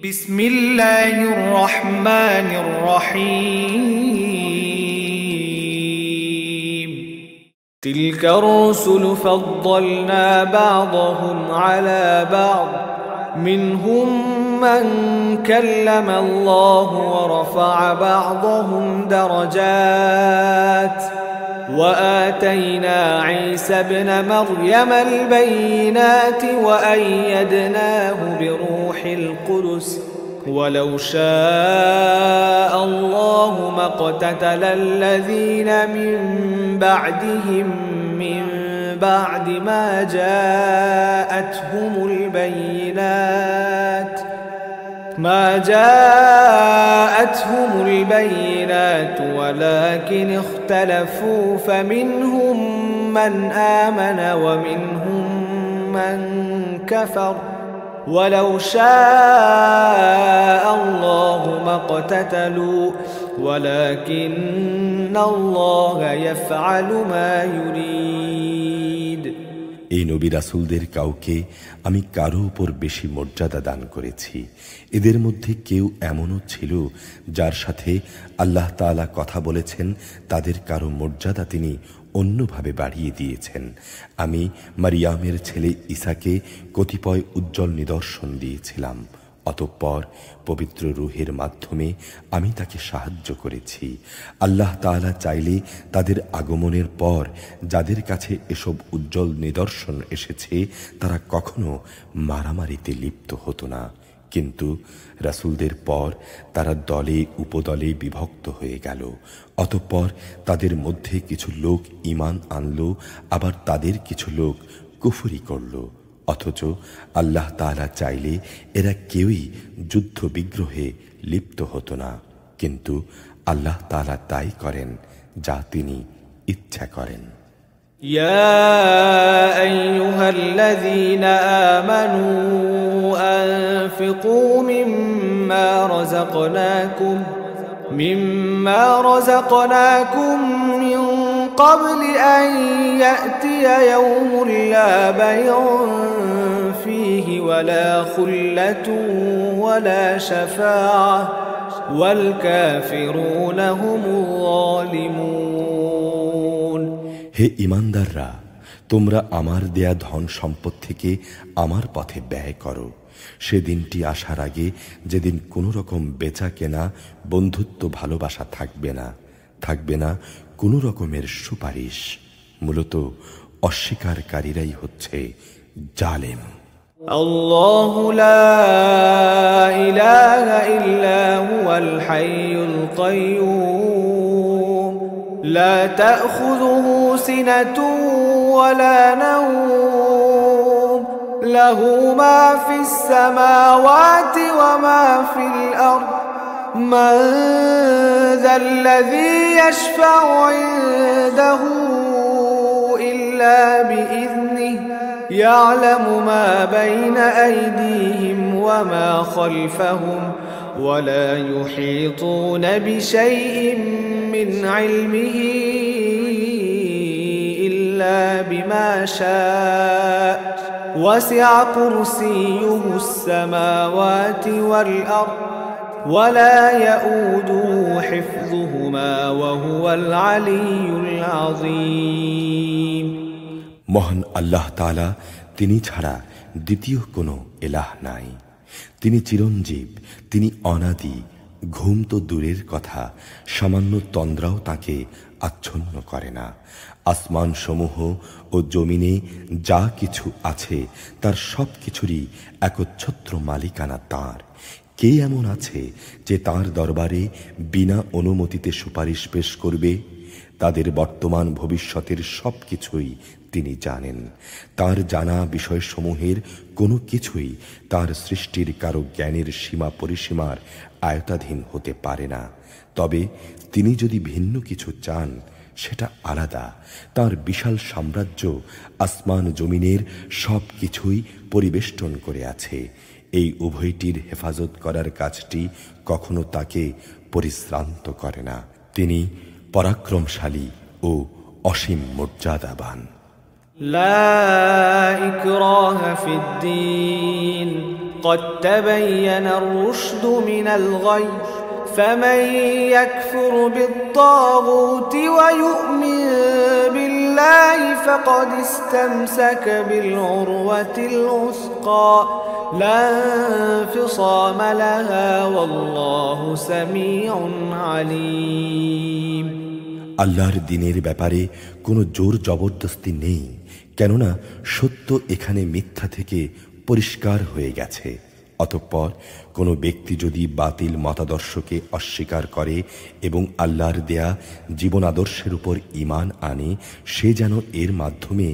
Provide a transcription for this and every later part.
بسم الله الرحمن الرحيم تلك الرسل فضلنا بعضهم على بعض منهم من كلم الله ورفع بعضهم درجات وآتينا عيسى ابن مريم البينات وأيدناه بروح القدس ولو شاء الله ما اقتتل الذين من بعدهم من بعد ما جاءتهم البينات ولكن اختلفوا فمنهم من آمن ومنهم من كفر ولو شاء الله ما اقتتلوا ولكن الله يفعل ما يريد এই নবী রাসূলদের কাউকে আমি কারো উপর বেশি মর্যাদা দান করেছি। এদের মধ্যে কেউ এমনও ছিল যার সাথে আল্লাহ তাআলা কথা বলেছেন, তাদের কারো মর্যাদা তিনি অন্যভাবে বাড়িয়ে দিয়েছেন। আমি মারিয়ামের ছেলে ঈসাকে কতিপয় উজ্জ্বল নিদর্শন দিয়েছিলাম, অতঃপর পবিত্র রূহের মাধ্যমে আমি তাকে সাহায্য করেছি। আল্লাহ তাআলা চাইলে তাদের আগমনের পর যাদের কাছে এসব উজ্জ্বল নিদর্শন এসেছে তারা কখনো মারামারিতে লিপ্ত হতো না, কিন্তু রাসূলদের পর তারা দলে উপদলে বিভক্ত হয়ে গেল। অতঃপর তাদের মধ্যে কিছু লোক ঈমান আনল, আবার তাদের কিছু লোক কুফরি করল। অথচ আল্লাহ তাআলা চাইলে এরা কেউই যুদ্ধ বিগ্রহে লিপ্ত হতো না, কিন্তু আল্লাহ তাআলা তাই করেন যা তিনি ইচ্ছা করেন। يا أيها الذين آمنوا أنفقوا مما رزقناكم من قبل أن يأتي يوم لا بيع فيه ولا خلة ولا شفاعة والكافرون هم الظالمون হে ঈমানদাররা, তোমরা আমার দেয়া ধন সম্পদ থেকে আমার পথে ব্যয় করো। সেদিনটি আসার আগে যেদিন কোনো রকম বেচা কেনা, বন্ধুত্ব, ভালোবাসা থাকবে না কোনো রকমের সুপারিশ। মূলত অস্বীকারীরাই হচ্ছে জালেম। আল্লাহু লা ইলাহা ইল্লা হুয়াল হাইয়ুল কাইয়্যুম লা তাখুযুহু সিনাতুন ওয়ালা নাওম লাহু মা ফিস সামাওয়াতি ওয়া মা ফিল আরদ মান যাল্লাযী ইয়াশফা'ু 'ইনদাহু ইল্লা বিইذনিহি يعلم ما بين أيديهم وما خلفهم ولا يحيطون بشيء من علمه إلا بما شاء وسع كرسيه السماوات والأرض ولا يؤوده حفظهما وهو العلي العظيم মহান আল্লাহ তাআলা, তিনি ছাড়া দ্বিতীয় কোনো ইলাহ নাই। তিনি চিরঞ্জীব, তিনি অনাদি। ঘুম তো দূরের কথা, সামান্য তন্দ্রাও তাকে আচ্ছন্ন করে না। আসমান সমূহ ও জমিনে যা কিছু আছে তার সব কিছুরই একচ্ছত্র মালিকানা তাঁর। কে এমন আছে যে তাঁর দরবারে বিনা অনুমতিতে সুপারিশ পেশ করবে? তাদের বর্তমান ভবিষ্যতের সব কিছুই তিনি জানেন। তার জানা বিষয়সমূহের কোনো কিছুই তার সৃষ্টির কারো জ্ঞানের সীমা পরিসীমার আয়তাধীন হতে পারে না। তবে তিনি যদি ভিন্ন কিছু চান সেটা আলাদা। তার বিশাল সাম্রাজ্য আসমান জমিনের সব কিছুই পরিবেষ্টন করে আছে। এই উভয়টির হেফাজত করার কাজটি কখনো তাকে পরিশ্রান্ত করে না। তিনি পরাক্রমশালী ও অসীম মর্যাদাবান। لا إكراه في الدين قد تبين الرشد من الغي فمن يكفر بالطاغوت ويؤمن بالله فقد استمسك بالعروة الوثقى لا انفصام لها والله سميع عليم আল্লাহর দ্বীনের ব্যাপারে কোনো জোর জবরদস্তি নেই, কেননা সত্য এখানে মিথ্যা থেকে পরিষ্কার হয়ে গেছে। অতঃপর কোনো ব্যক্তি যদি বাতিল মতাদর্শকে অস্বীকার করে এবং আল্লাহর দেয়া জীবন আদর্শের উপর ঈমান আনে, সে যেন এর মাধ্যমে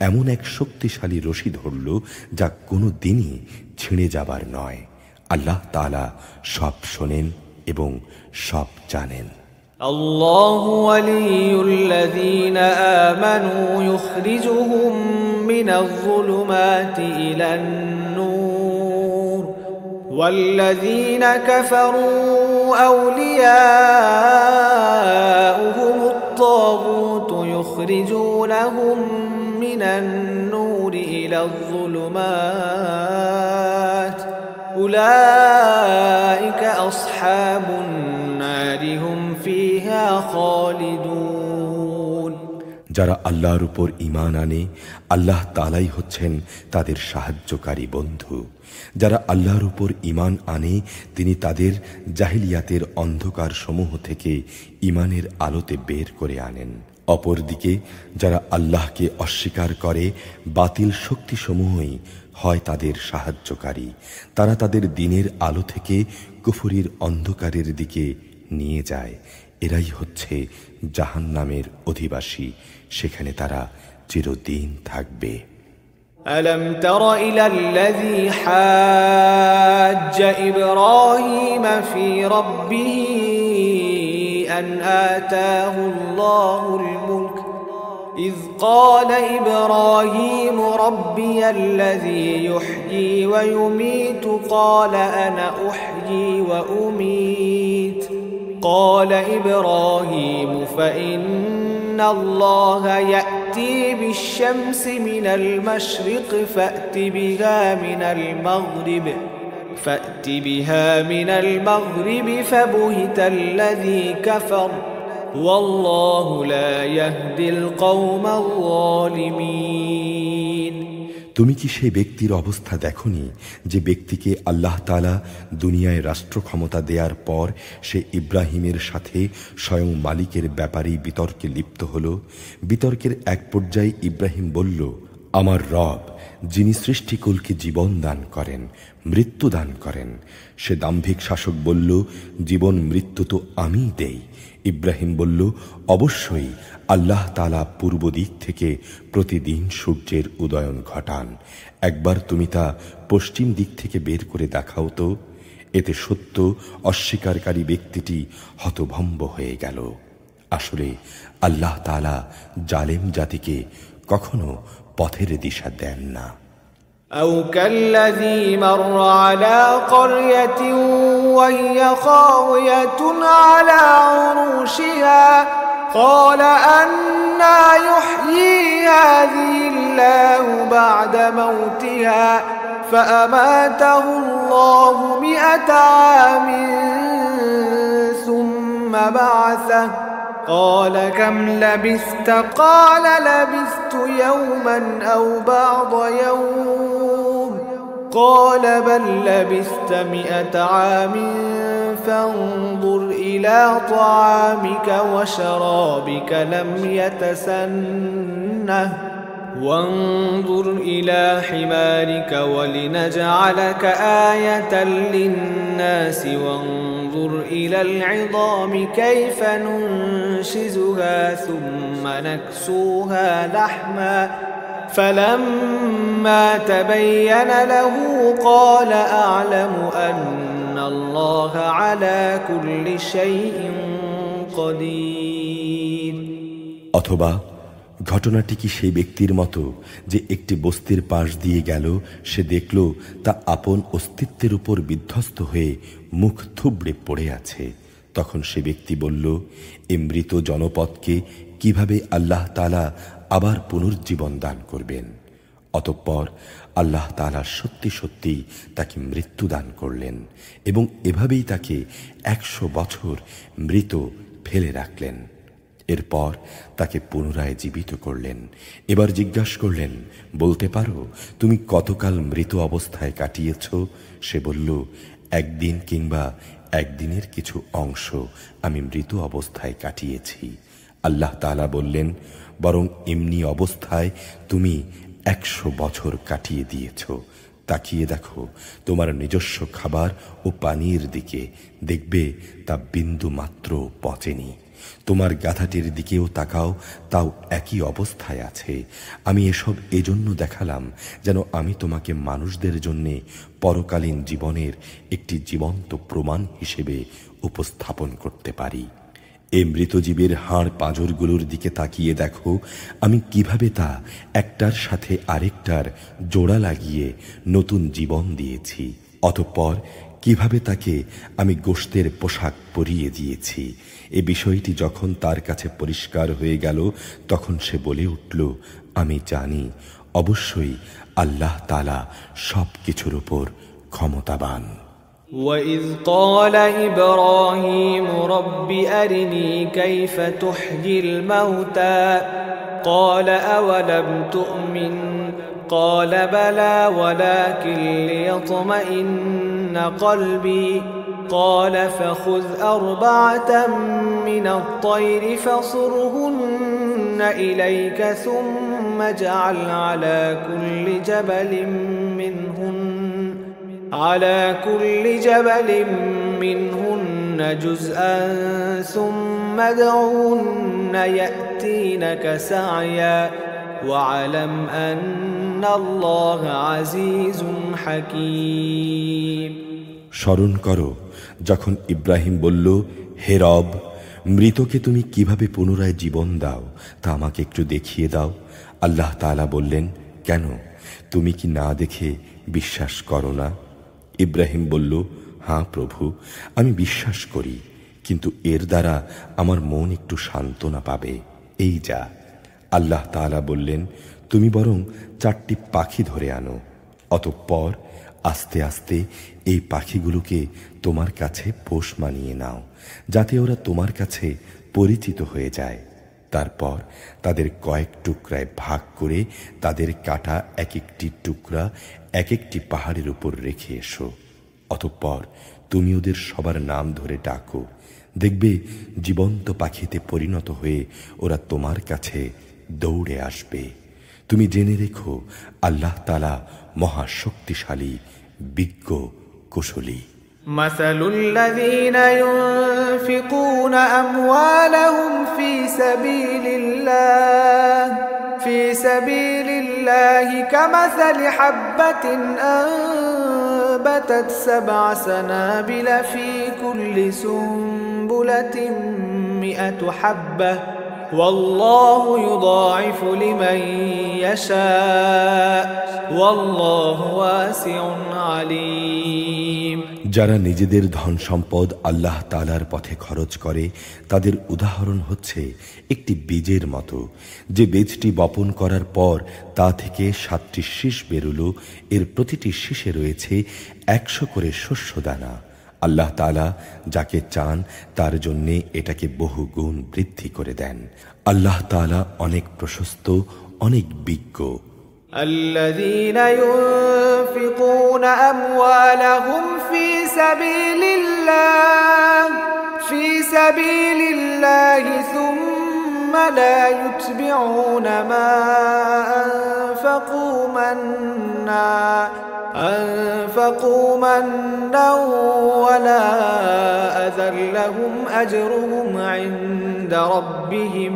এমন এক শক্তিশালী রশি ধরল যা কোনো দিনই ছিঁড়ে যাবার নয়। আল্লাহ তাআলা সব শোনেন এবং সব জানেন। الله ولي الذين آمنوا يخرجهم من الظلمات إلى النور والذين كفروا أولياؤهم الطاغوت يخرجونهم من النور إلى الظلمات أولئك أصحاب النار هم فيها خالدون যারা আল্লাহর উপর ঈমান আনে, আল্লাহ তাআলাই হচ্ছেন তাদের সাহায্যকারী বন্ধু। যারা আল্লাহর উপর ঈমান আনে, তিনি তাদের জাহিলিয়াতের অন্ধকার সমূহ থেকে ঈমানের আলোতে বের করে আনেন। অপরদিকে যারা আল্লাহকে অস্বীকার করে, বাতিল শক্তিসমূহই হয় তাদের সাহায্যকারী। তারা তাদের দ্বীনের আলো থেকে কুফরির অন্ধকারের দিকে নিয়ে যায়। এরাই হচ্ছে জাহান্নামের অধিবাসী, সেখানে তারা চিরদিন থাকবে। ألم تر إلى الذي حاج إبراهيم في ربه أن آتاه الله الملك إذ قال إبراهيم ربي الذي يحيي ويميت قال أنا أحيي وأميت قال إبراهيم فإن الله يأتي بالشمس من المشرق فأت بها من المغرب فبهت الذي كفر والله لا يهدي القوم الظالمين তুমি কি সেই ব্যক্তির অবস্থা দেখনি যে ব্যক্তিকে আল্লাহ তাআলা দুনিয়ায় রাষ্ট্র ক্ষমতা দেওয়ার পর সে ইব্রাহিমের সাথে স্বয়ং মালিকের ব্যাপারেই বিতর্কে লিপ্ত হল। বিতর্কের এক পর্যায়ে ইব্রাহিম বলল, আমার রব যিনি সৃষ্টিকুলকে জীবন দান করেন, মৃত্যু দান করেন। সে দাম্ভিক শাসক বলল, জীবন মৃত্যু তো আমিই দেই। ইব্রাহিম বলল, অবশ্যই আল্লাহ তাআলা পূর্ব দিক থেকে প্রতিদিন সূর্যের উদয়ন ঘটান। একবার তুমি তা পশ্চিম দিক থেকে বের করে দেখাও তো। এতে সত্য অস্বীকারী ব্যক্তিটি হতভম্ব হয়ে গেল। আসলে আল্লাহ তাআলা জালেম জাতিকে কখনো পথের দিশা দেন না। أو كالذي مر على قرية وهي خاوية على عروشها قال أنى يحيي هذه الله بعد موتها فأماته الله 100 عام ثم بعثه قال كم لبثت قال لبثت يوما أو بعض يوم قال بل لبثت 100 عام فانظر إلى طعامك وشرابك لم يتسنه وانظر إلى حمارك ولنجعلك آية للناس وانظر إلى العظام كيف ننشزها ثم نكسوها لحما فلما تبين له قال أعلم أن الله على كل شيء قدير অথবা ঘটনাটি কি সেই ব্যক্তির মতো যে একটি বস্তির পাশ দিয়ে গেল, সে দেখল তা আপন অস্তিত্বের উপর বিধ্বস্ত হয়ে মুখ থুবড়ে পড়ে আছে। তখন সে ব্যক্তি বলল, এ মৃত জনপদকে কিভাবে আল্লাহ তাআলা আবার পুনর্জীবন দান করবেন। অতঃপর আল্লাহ তাআলা সত্যি সত্যি তাকে মৃত্যু দান করলেন এবং এভাবেই তাকে 100 বছর মৃত ফেলে রাখলেন। এরপর তাকে পুনরায় জীবিত করলেন। এবার জিজ্ঞাসা করলেন, বলতে পারো তুমি কতকাল মৃত অবস্থায় কাটিয়েছ? সে বলল, একদিন কিংবা একদিনের কিছু অংশ আমি মৃত অবস্থায় কাটিয়েছি। আল্লাহ তাআলা বললেন, বরং এমনি অবস্থায় তুমি 100 বছর কাটিয়ে দিয়েছ। তাকিয়ে দেখো তোমার নিজস্ব খাবার ও পানির দিকে, দেখবে তা বিন্দু মাত্র পচেনি। তোমার গাধাটির দিকেও তাকাও, তাও একই অবস্থায় আছে। আমি এসব এজন্য দেখালাম যেন আমি তোমাকে মানুষদের জন্য পরকালীন জীবনের একটি জীবন্ত প্রমাণ হিসেবে উপস্থাপন করতে পারি। এই মৃতজীবের হাড় পাঁজরগুলোর দিকে তাকিয়ে দেখো আমি কিভাবে তা একটার সাথে আরেকটার জোড়া লাগিয়ে নতুন জীবন দিয়েছি। অতঃপর কিভাবে তাকে আমি গোশতের পোশাক পরিয়ে দিয়েছি। এ বিষয়টি যখন তার কাছে পরিষ্কার হয়ে গেল তখন সে বলে উঠল, আমি জানি অবশ্যই আল্লাহ তাআলা সব কিছুর উপর ক্ষমতাবান। وَإِذْ قَالَ إِبْرَاهِيمُ رَبِّ أَرِنِي كَيْفَ تُحْيِي الْمَوْتَى قَالَ أَوَلَمْ تُؤْمِنْ قَالَ بَلَى وَلَكِنْ لِيَطْمَئِنَّ قَلْبِي قَالَ فَخُذْ أَرْبَعَةً مِنَ الطَّيْرِ فَصُرْهُنَّ إِلَيْكَ ثُمَّ اجْعَلْ على كل جبل منهن جزءا ثم ادعهن يأتينك سعيا واعلم أن الله عزيز حكيم। স্মরণ করো যখন ইব্রাহিম বলল, হে রব, মৃতকে তুমি কিভাবে পুনরায় জীবন দাও তা আমাকে একটু দেখিয়ে দাও। আল্লাহ তাআলা বললেন, কেন তুমি কি না দেখে বিশ্বাস করো না? ইব্রাহিম বলল, হ্যাঁ প্রভু, আমি বিশ্বাস করি, কিন্তু এর দ্বারা আমার মন একটু সান্ত্বনা পাবে, এই যা। আল্লাহ তাআলা বললেন, তুমি বরং 4টি পাখি ধরে আনো, অতঃপর আস্তে আস্তে এই পাখিগুলোকে তোমার কাছে পোষ মানিয়ে নাও, যাতে ওরা তোমার কাছে পরিচিত হয়ে যায়। তারপর তাদের কয়েক টুকরায় ভাগ করে তাদের কাটা এক একটি টুকরা এক একটি পাহাড়ের উপর রেখে এসো। অতঃপর তুমি ওদের সবার নাম ধরে ডাকো, দেখবে জীবন্ত পাখিতে পরিণত হয়ে ওরা তোমার কাছে দৌড়ে আসবে। তুমি জেনে রেখো আল্লাহ তাআলা মহাশক্তিশালী, বিজ্ঞ, কুশলী। مثل الذين ينفقون أموالهم في سبيل الله كمثل حبة أنبتت 7 سنابل في كل سنبلة 100 حبة والله يضاعف لمن يشاء والله واسع عليم। যারা নিজেদের ধন সম্পদ আল্লাহ তাআলার পথে খরচ করে তাদের উদাহরণ হচ্ছে একটি বীজের মতো, যে বীজটি বপন করার পর তা থেকে 7টি শীষ বেরোলো। এর প্রতিটি শীষে রয়েছে 100 করে শস্যদানা। আল্লাহ তাআলা যাকে চান তার জন্যে এটাকে বহু গুণ বৃদ্ধি করে দেন। আল্লাহ তাআলা অনেক প্রশস্ত, অনেক বিজ্ঞ। الذين ينفقون أموالهم في سبيل الله ثم لا يتبعون ما أنفقوا منا ولا أذى لهم أجرهم عند ربهم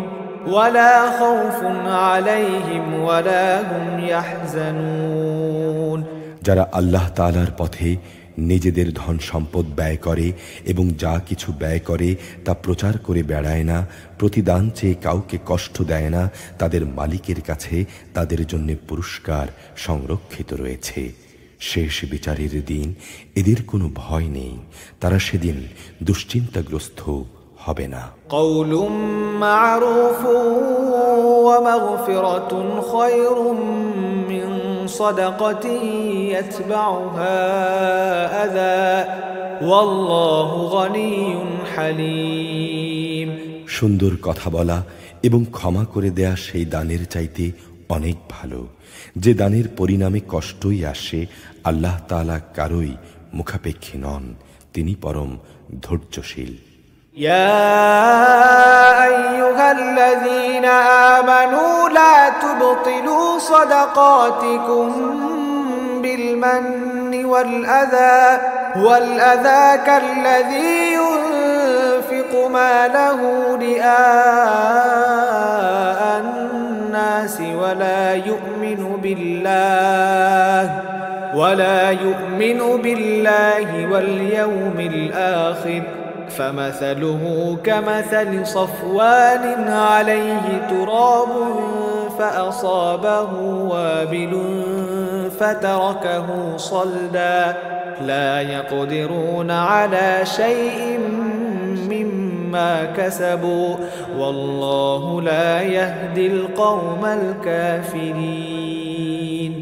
ولا خوف عليهم ولا هم يحزنون। যারা আল্লাহ তাআলার পথে নিজেদের ধন সম্পদ ব্যয় করে এবং যা কিছু ব্যয় করে তা প্রচার করে বেড়ায় না, প্রতিদান চেয়ে কাউকে কষ্ট দেয় না, তাদের মালিকের কাছে তাদের জন্য পুরস্কার সংরক্ষিত রয়েছে। শেষ বিচারের দিন এদের কোনো ভয় নেই, তারা সেদিন দুশ্চিন্তাগ্রস্ত হবে না। কওলুম মা'রুফুন ওয়া মাগফিরাতুন খায়রুম মিন صدقة يتبعها أذى والله غني حليم সুন্দর কথা বলা এবং ক্ষমা করে দেয়া সেই দানের চাইতে অনেক ভালো, যে দানের পরিণামে কষ্টই আসে। আল্লাহ তাআলা কারোই মুখাপেক্ষী নন, তিনি পরম ধৈর্যশীল। يا أيها الذين آمنوا لا تبطلوا صدقاتكم بالمن والأذى كالذي ينفق ماله رئاء الناس ولا يؤمن بالله واليوم الآخر فمثله كمثل صفوان عليه تراب فأصابه وابل فتركه صلدا لا يقدرون على شيء مما كسبوا والله لا يهدي القوم الكافرين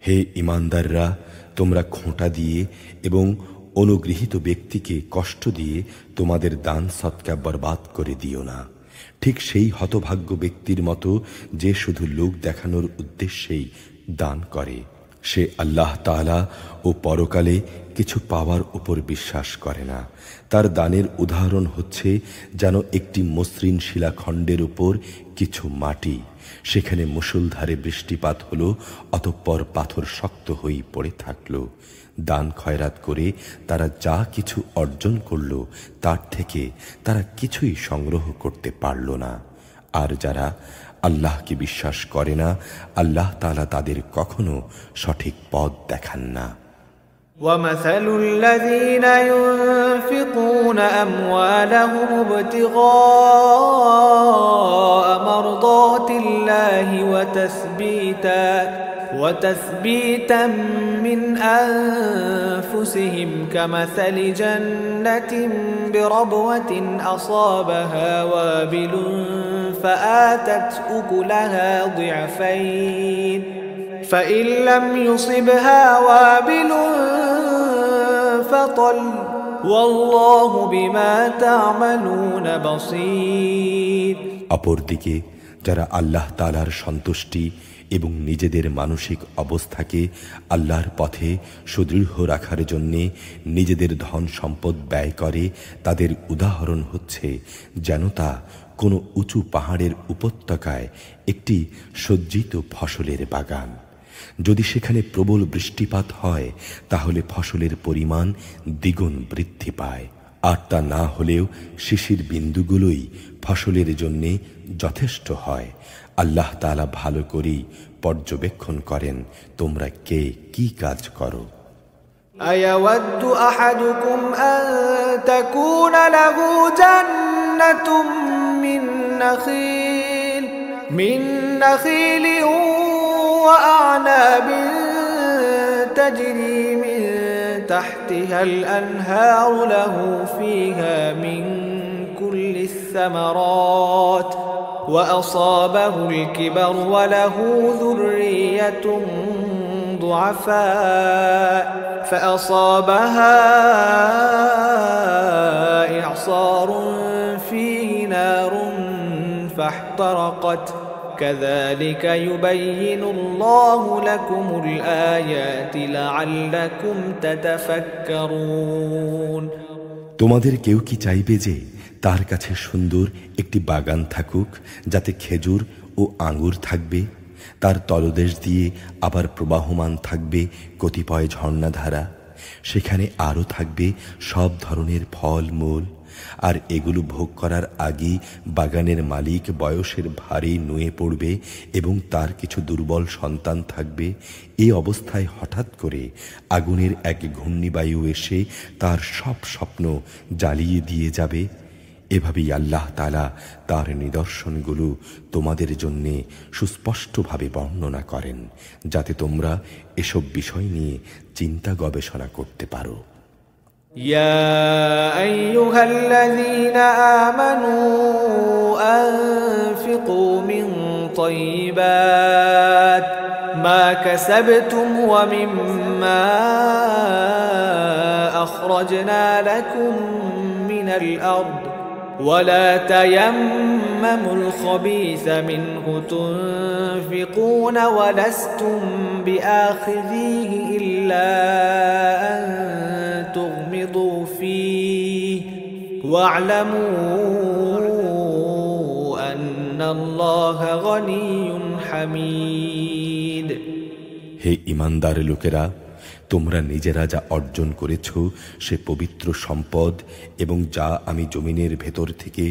হে ঈমানদাররা, তোমরা খোঁটা দিয়ে এবং অনুগৃহীত ব্যক্তিকে কষ্ট দিয়ে তোমাদের দান সৎকা বরবাদ করে দিও না। ঠিক সেই হতভাগ্য ব্যক্তির মতো যে শুধু লোক দেখানোর উদ্দেশ্যেই দান করে। সে আল্লাহ তাআলা ও পরকালে কিছু পাওয়ার উপর বিশ্বাস করে না। তার দানের উদাহরণ হচ্ছে যেন একটি মসৃণ শিলাখণ্ডের উপর কিছু মাটি, সেখানে মুষলধারে বৃষ্টিপাত হলো, অতঃপর পাথর শক্ত হয়ে পড়ে থাকলো। দান খয়রাত করে তারা যা কিছু অর্জন করল তার থেকে তারা কিছুই সংগ্রহ করতে পারল না। আর যারা আল্লাহকে বিশ্বাস করে না, আল্লাহ তাআলা তাদের কখনো সঠিক পথ দেখান না। ومثل الذين ينفقون أموالهم ابتغاء مرضات الله وتثبيتا من أنفسهم كمثل جنة بربوة أصابها وابل فآتت أكلها ضعفين فإن لم يصبها وابل فطل والله بما تعملون بصير অপরদিকে যারা আল্লাহ তাআলার সন্তুষ্টি এবং নিজেদের মানসিক অবস্থাকে আল্লাহর পথে সুদৃঢ় রাখার জন্যে নিজেদের ধন সম্পদ ব্যয় করে, তাদের উদাহরণ হচ্ছে যেন তা কোনো উঁচু পাহাড়ের উপত্যকায় একটি সজ্জিত ফসলের বাগান। যদি সেখানে প্রবল বৃষ্টিপাত হয় তাহলে ফসলের পরিমাণ দ্বিগুণ বৃদ্ধি পায়, আর তা না হলেও শিশির বিন্দুগুলোই ফসলের জন্যে যথেষ্ট হয়। আল্লাহ তাআলা ভালো করেই পর্যবেক্ষণ করেন তোমরা কে কি কাজ করো। أيود أحدكم أن تكون له جنة من نخيل وأعناب تجري من تحتها الأنهار له فيها من كل الثمرات وأصابه الكبر وله ذرية ضعفاء فأصابها إعصار فيه نار فاحترقت كذلك يبين الله لكم الآيات لعلكم تتفكرون তোমাদের কেউ কি চাইবে যে তার কাছে সুন্দর একটি বাগান থাকুক, যাতে খেজুর ও আঙ্গুর থাকবে, তার তলদেশ দিয়ে আবার প্রবাহমান থাকবে কতিপয় ঝর্ণাধারা, সেখানে আরও থাকবে সব ধরনের ফল মূল, আর এগুলো ভোগ করার আগেই বাগানের মালিক বয়সের ভারে নুয়ে পড়বে এবং তার কিছু দুর্বল সন্তান থাকবে। এই অবস্থায় হঠাৎ করে আগুনের এক ঘূর্ণিবায়ু এসে তার সব স্বপ্ন জ্বালিয়ে দিয়ে যাবে। এভাবেই আল্লাহ তাআলা তার নিদর্শনগুলো তোমাদের জন্যে সুস্পষ্টভাবে বর্ণনা করেন, যাতে তোমরা এসব বিষয় নিয়ে চিন্তা গবেষণা করতে পারো। يا أيها الذين آمنوا أنفقوا من طيبات ما كسبتم ومما أخرجنا لكم من الأرض ولا تيمموا الخبيث منه تنفقون ولستم بآخذيه إلا أن تغمضوا فيه واعلموا أن الله غني حميد হে ঈমানদার লোকেরা, তোমরা নিজেরা যা অর্জন করেছ সে পবিত্র সম্পদ এবং যা আমি জমিনের ভেতর থেকে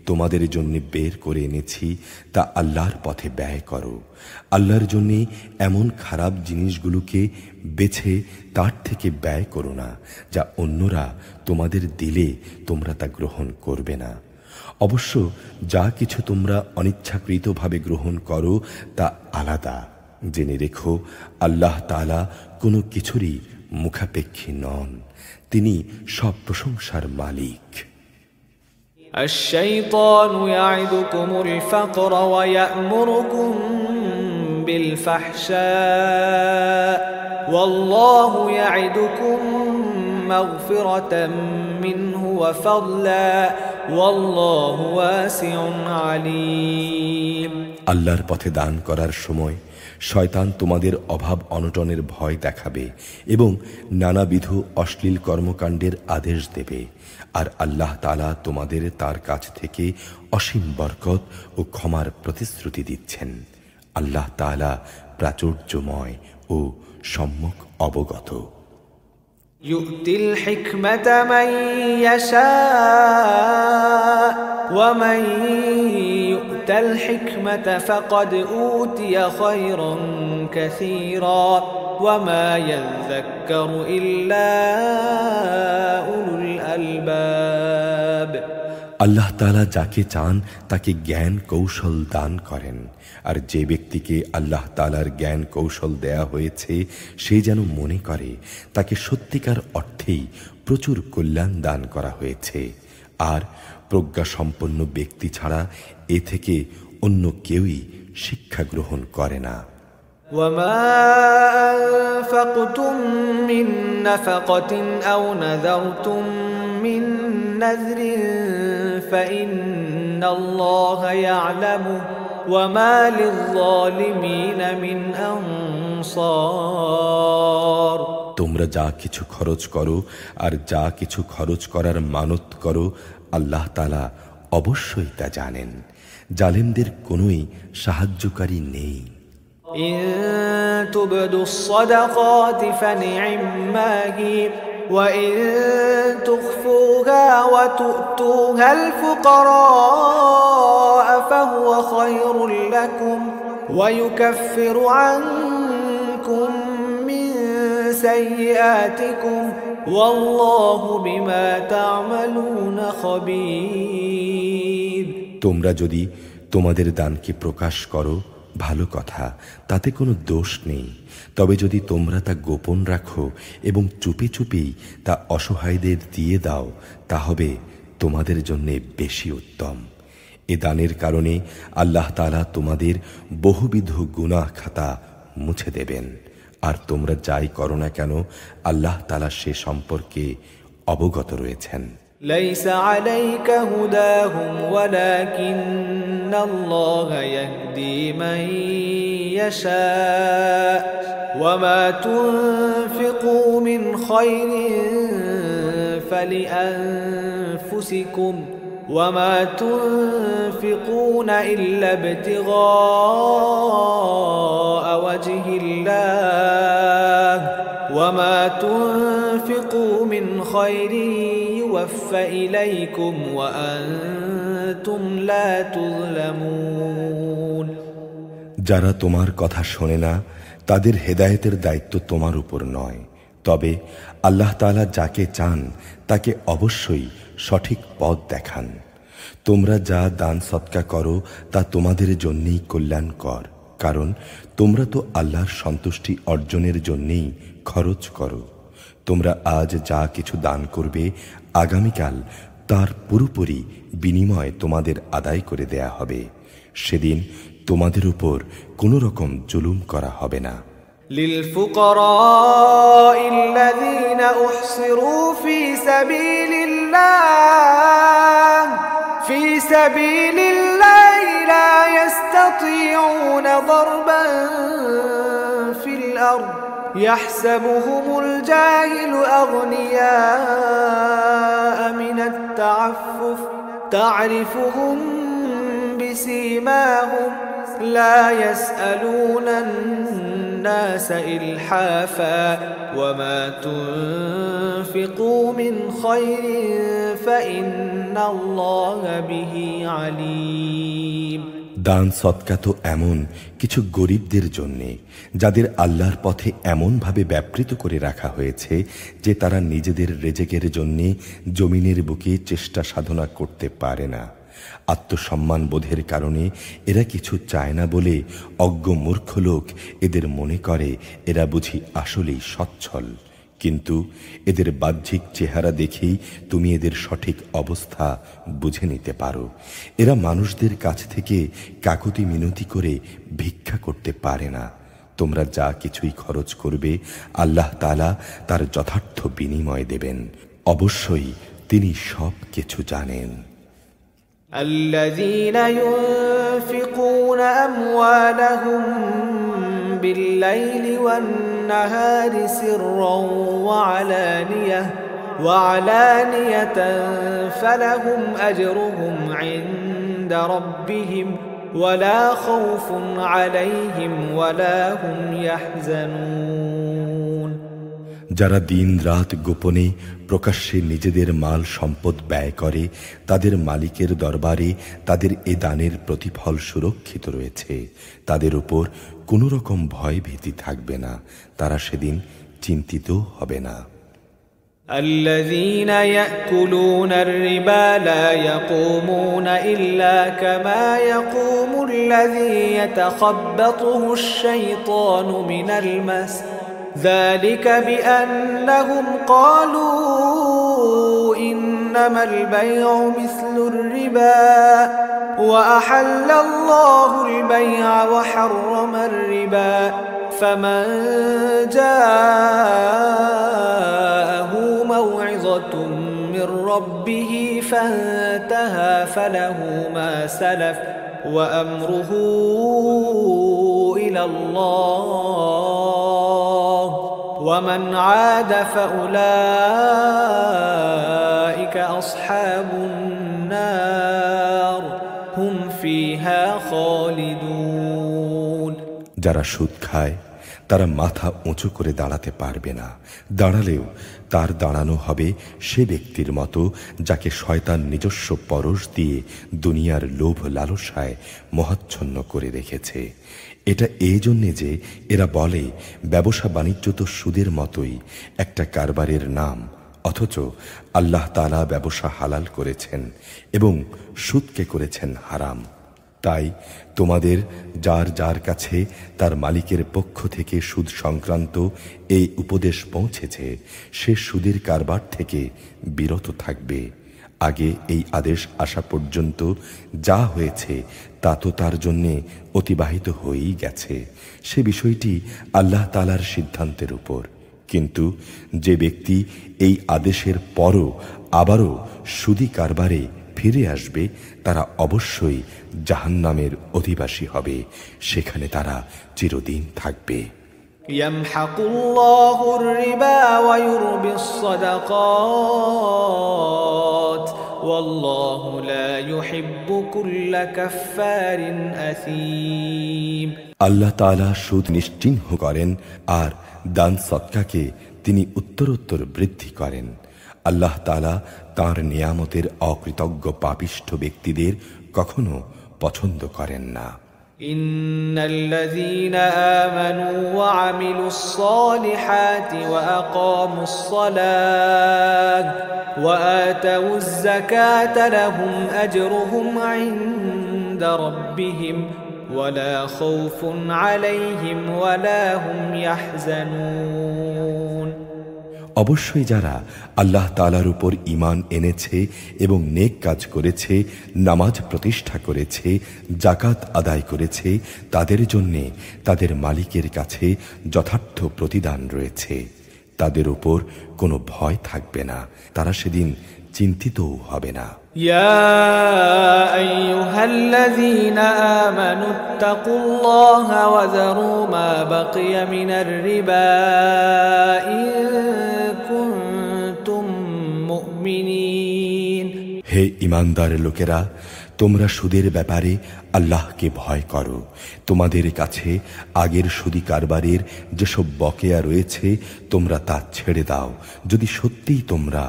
তোমাদের জন্য বের করে এনেছি তা আল্লাহর পথে ব্যয় করো। আল্লাহর জন্য এমন খারাপ জিনিসগুলোকে বেছে তার থেকে ব্যয় করো না যা অন্যরা তোমাদের দিলে তোমরা তা গ্রহণ করবে না। অবশ্য যা কিছু তোমরা অনিচ্ছাকৃতভাবে গ্রহণ করো তা আলাদা। জেনে রেখো, আল্লাহ তাআলা কোনো কিছুরই মুখাপেক্ষী নন, তিনি সব প্রশংসার মালিক। الشيطان يعدكم الفقر ويأمركم بالفحشاء والله يعدكم مغفرة منه وفضلا والله واسع عليم আল্লাহর পথে দান করার সময় শয়তান তোমাদের অভাব অনটনের ভয় দেখাবে এবং নানাবিধ অশ্লীল কর্মকাণ্ডের আদেশ দেবে, আর আল্লাহ তাআলা তোমাদের তার কাছ থেকে অসীম বরকত ও ক্ষমার প্রতিশ্রুতি দিচ্ছেন। আল্লাহ তাআলা প্রাচুর্যময় ও সম্যক অবগত। يؤتي الحكمة من يشاء ومن يؤت الحكمة فقد أوتي خيرا كثيرا وما يذكر إلا أولو الألباب আল্লাহ তাআলা যাকে চান তাকে জ্ঞান কৌশল দান করেন, আর যে ব্যক্তিকে আল্লাহ তাআলার জ্ঞান কৌশল দেয়া হয়েছে সে যেন মনে করে তাকে সত্যিকার অর্থেই প্রচুর কল্যাণ দান করা হয়েছে। আর প্রজ্ঞা সম্পন্ন ব্যক্তি ছাড়া এ থেকে অন্য কেউই শিক্ষা গ্রহণ করে না। وما أنفقتم من نفقة أو نذرتم من نذر فإن الله يعلمه وما للظالمين من أنصار তোমরা যা কিছু খরচ করো আর যা কিছু খরচ করার মানত করো আল্লাহ তাআলা অবশ্যই তা জানেন। জালেমদের কোনোই সাহায্যকারী নেই। إن تبدوا الصدقات فنعما هي وإن تخفوها وتؤتوها الفقراء فهو خير لكم ويكفر عنكم من سيئاتكم والله بما تعملون خبير তোমরা যদি তোমাদের দানকে প্রকাশ করো ভালো কথা, তাতে কোনো দোষ নেই। তবে যদি তোমরা তা গোপন রাখো এবং চুপি চুপি তা অসহায়দের দিয়ে দাও তা হবে তোমাদের জন্য বেশি উত্তম। এ দানের কারণে আল্লাহ তাআলা তোমাদের বহুবিধ গুনাহ খাতা মুছে দেবেন। আর তোমরা যাই করো না কেন আল্লাহ তাআলা সে সম্পর্কে অবগত রয়েছেন। ليس عليك هداهم ولكن الله يهدي من يشاء وما تنفقوا من خير فلأنفسكم وما تنفقون إلا ابتغاء وجه الله وما تنفقوا من خير يوفى إليكم وأنتم لا تظلمون যারা তোমার কথা শোনে না তাদের হেদায়েতের দায়িত্ব তোমার উপর নয়, তবে আল্লাহ তাআলা যাকে চান তাকে অবশ্যই সঠিক পথ দেখান। তোমরা যা দান সদকা করো তা তোমাদের জন্যই কল্যাণকর, কারণ তোমরা তো আল্লাহর সন্তুষ্টি অর্জনের জন্যই খরচ করো। তোমরা আজ যা কিছু দান করবে আগামীকাল তার পুরোপুরি বিনিময় তোমাদের আদায় করে দেয়া হবে। সেদিন তোমাদের উপর কোনো রকম জুলুম করা হবে না। للفقراء الذين أحصروا في سبيل الله لا يستطيعون ضربا في الأرض يحسبهم الجاهل أغنياء من التعفف تعرفهم بسيماهم لا يسألون الناس إلحافا وما تنفقوا من خير فإن الله به عليم দান সদকা তো এমন কিছু গরিবদের জন্যে যাদের আল্লাহর পথে এমনভাবে ব্যাপৃত করে রাখা হয়েছে যে তারা নিজেদের রেজেকের জন্যে জমিনের বুকে চেষ্টা সাধনা করতে পারে না। আত্মসম্মান বোধের কারণে এরা কিছু চায় না বলে অজ্ঞ মূর্খ লোক এদের মনে করে এরা বুঝি আসলেই সচ্ছল, কিন্তু এদের বাহ্যিক চেহারা দেখেই তুমি এদের সঠিক অবস্থা বুঝে নিতে পারো। এরা মানুষদের কাছ থেকে কাকুতি মিনতি করে ভিক্ষা করতে পারে না। তোমরা যা কিছুই খরচ করবে আল্লাহ তাআলা তার যথার্থ বিনিময় দেবেন, অবশ্যই তিনি সব কিছু জানেন। الذين ينفقون أموالهم بالليل والنهار سرا وعلانية فلهم أجرهم عند ربهم ولا خوف عليهم ولا هم يحزنون যারা দিন রাত গোপনে প্রকাশ্যে নিজেদের মাল সম্পদ ব্যয় করে তাদের মালিকের দরবারে তাদের এ দানের প্রতিফল সুরক্ষিত রয়েছে। তাদের উপর কোনো রকম ভয় ভীতি থাকবে না, তারা সেদিন চিন্তিত হবে না। الذين يأكلون الربا لا يقومون إلا كما يقوم الذي يتخبطه الشيطان من المس ذلك بأنهم قالوا إنما البيع مثل الربا وأحل الله البيع وحرم الربا فمن جاءه موعظة من ربه فانتهى فله ما سلف وأمره إلى الله ومن عاد فأولئك أصحاب النار هم فيها خالدون যারা সুদ খায় তারা মাথা উঁচু করে দাঁড়াতে পারবে না, দাঁড়ালেও তার দাঁড়ানো হবে সে ব্যক্তির মতো যাকে শয়তান নিজস্ব পরশ দিয়ে দুনিয়ার লোভ লালসায় মোহাচ্ছন্ন করে রেখেছে। এটা এই জন্যে যে এরা বলে ব্যবসা বাণিজ্য তো সুদের মতোই একটা কারবারের নাম, অথচ আল্লাহ তাআলা ব্যবসা হালাল করেছেন এবং সুদকে করেছেন হারাম। তাই তোমাদের যার যার কাছে তার মালিকের পক্ষ থেকে সুদ সংক্রান্ত এই উপদেশ পৌঁছেছে সে সুদের কারবার থেকে বিরত থাকবে। আগে এই আদেশ আসা পর্যন্ত যা হয়েছে তা তো তার জন্যে অতিবাহিত হয়েই গেছে, সে বিষয়টি আল্লাহ তাআলার সিদ্ধান্তের উপর। কিন্তু যে ব্যক্তি এই আদেশের পরও আবারও সুদি কারবারে ফিরে আসবে তারা অবশ্যই জাহান্নামের অধিবাসী হবে, সেখানে তারা চিরদিন থাকবে। ইয়ামহাকুল্লাহু আর-রিবা ওয়া ইউরবিস সাদাকাত ওয়াল্লাহু লা ইউহিব্বু কুল্লা কাফফারিন আসীম। আল্লাহ তাআলা সুদ নিশ্চিহ্ন করেন আর দান সদকাকে তিনি উত্তরোত্তর বৃদ্ধি করেন। আল্লাহ তাআলা তাঁর নিয়ামতের অকৃতজ্ঞ পাপিষ্ঠ ব্যক্তিদের কখনো পছন্দ করেন না। ইন্নাল্লাযীনা আমানু ওয়া আমিলুস সালিহাতি ওয়া আকামুস সালাত ওয়া আতাউয যাকাতা লাহুম আজরুহুম ইনদা রাব্বিহিম ওয়ালা খাউফুন আলাইহিম ওয়ালা হুম ইয়াহজানুন। অবশ্যই যারা আল্লাহ তাআলার উপর ঈমান এনেছে এবং নেক কাজ করেছে, নামাজ প্রতিষ্ঠা করেছে, যাকাত আদায় করেছে, তাদের জন্যে তাদের মালিকের কাছে যথার্থ প্রতিদান রয়েছে। তাদের উপর কোনো ভয় থাকবে না, তারা সেদিন চিন্তিতও হবে না। ইয়া আইয়ুহাল্লাযীনা আমানু ইত্তাকুল্লাহা ওয়া যারু মা বাকিয়া মিনার রিবা ইন কুনতুম মুমিনিন। হে ঈমানদার লোকেরা, তোমরা সুদের ব্যাপারে আল্লাহকে ভয় করো। তোমাদের কাছে আগের সুদী কারবারের যেসব বকেয়া রয়েছে তোমরা তা ছেড়ে দাও, যদি সত্যিই তোমরা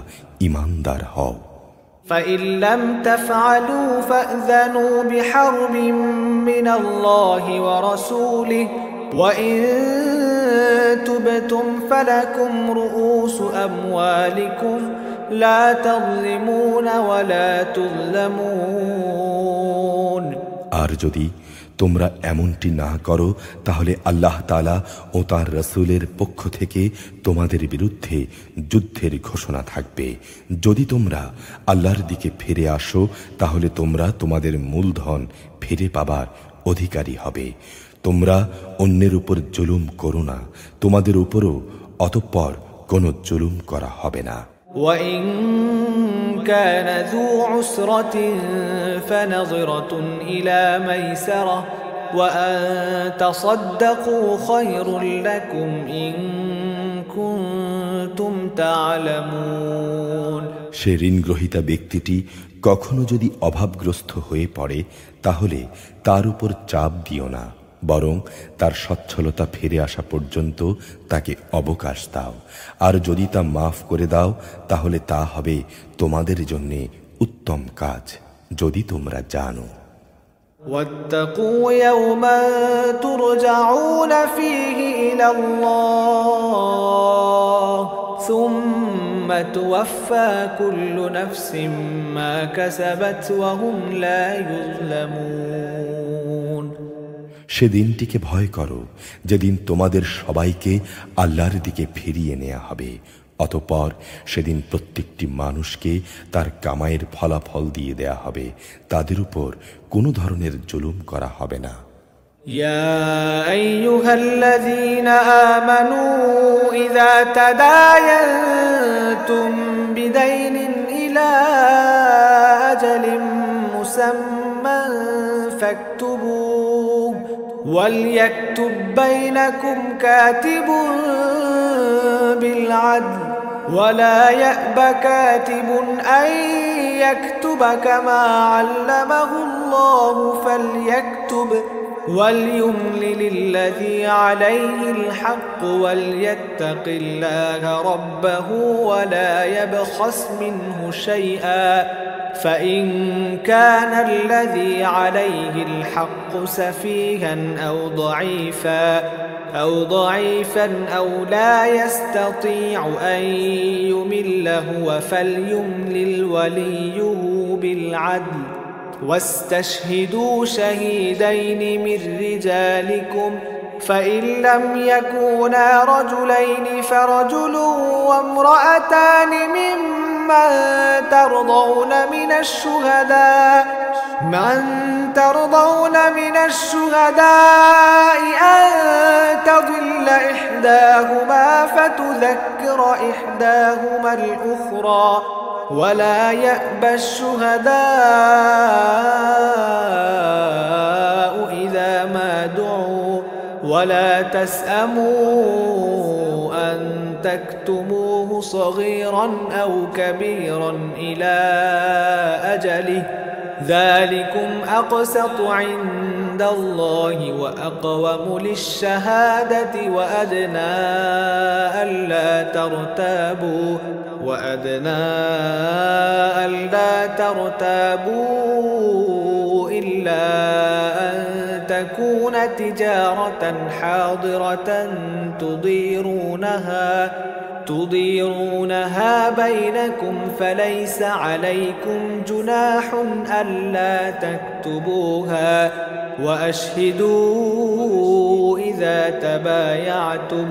ঈমানদার হও। فإن لم تفعلوا فأذنوا بحرب من الله ورسوله وإن تبتم فلكم رؤوس أموالكم لا تظلمون ولا تظلمون। আর যদি তোমরা এমনটি না করো তাহলে আল্লাহ তাআলা ও তার রাসূলের পক্ষ থেকে তোমাদের বিরুদ্ধে যুদ্ধের ঘোষণা থাকবে। যদি তোমরা আল্লাহর দিকে ফিরে আসো তাহলে তোমরা তোমাদের মূলধন ফিরে পাবার অধিকারী হবে। তোমরা অন্যের উপর জুলুম করো না, তোমাদের উপরও অতঃপর কোনো জুলুম করা হবে না। وَإِن كَانَ ذُو عُسْرَةٍ فَنَظِرَةٌ إِلَى مَيْسَرَةٍ وَأَن تَصَدَّقُوا خَيْرٌ لَكُمْ إِن كُنتُمْ تَعْلَمُونَ। সে ঋণগ্রহীতা ব্যক্তিটি কখনো যদি অভাবগ্রস্ত হয়ে পড়ে তাহলে তার উপর চাপ দিও না, বরং তার সচ্ছলতা ফিরে আসা পর্যন্ত তাকে অবকাশ দাও। আর যদি তা মাফ করে দাও তাহলে তা হবে তোমাদের জন্য উত্তম কাজ, যদি তোমরা জানো। واتقوا يوما ترجعون فيه إلى الله ثم توفى كل نفس ما كسبت وهم لا يظلمون। সেদিনটিকে ভয় করো যেদিন তোমাদের সবাইকে আল্লাহর দিকে ফিরিয়ে নেওয়া হবে, অতঃপর সেদিন প্রত্যেকটি মানুষকে তার কামাইয়ের ফলাফল দিয়ে দেয়া হবে, তাদের উপর কোনো ধরনের জুলুম করা হবে না। ইয়া আইয়ুহাল্লাযীনা আমানু ইযা তাদায়ানতুম বিদাইনিন ইলা আজালিন মুসাম্মান ফাকতুবুহু وليكتب بينكم كاتب بالعدل ولا يأب كاتب أن يكتب كما علمه الله فليكتب وليملل الذي عليه الحق وليتق الله ربه ولا يبخس منه شيئا فإن كان الذي عليه الحق سفيها أو ضعيفا أو لا يستطيع أن يمل هو فليملل وليه بالعدل واستشهدوا شهيدين من رجالكم فإن لم يكونا رجلين فرجل وامرأتان ممن ترضون من الشهداء أن تضل إحداهما فتذكر إحداهما الأخرى ولا يأبى الشهداء إذا ما دعوا ولا تسأموا أن تكتموه صغيرا أو كبيرا إلى أجله ذلكم أقسط عند الله وأقوم للشهادة وأدنى ألا ترتابوا إلا أن تكون تجارة حاضرة تضيرونها بينكم فليس عليكم جناح ألا تكتبوها وأشهدوا إذا تبايعتم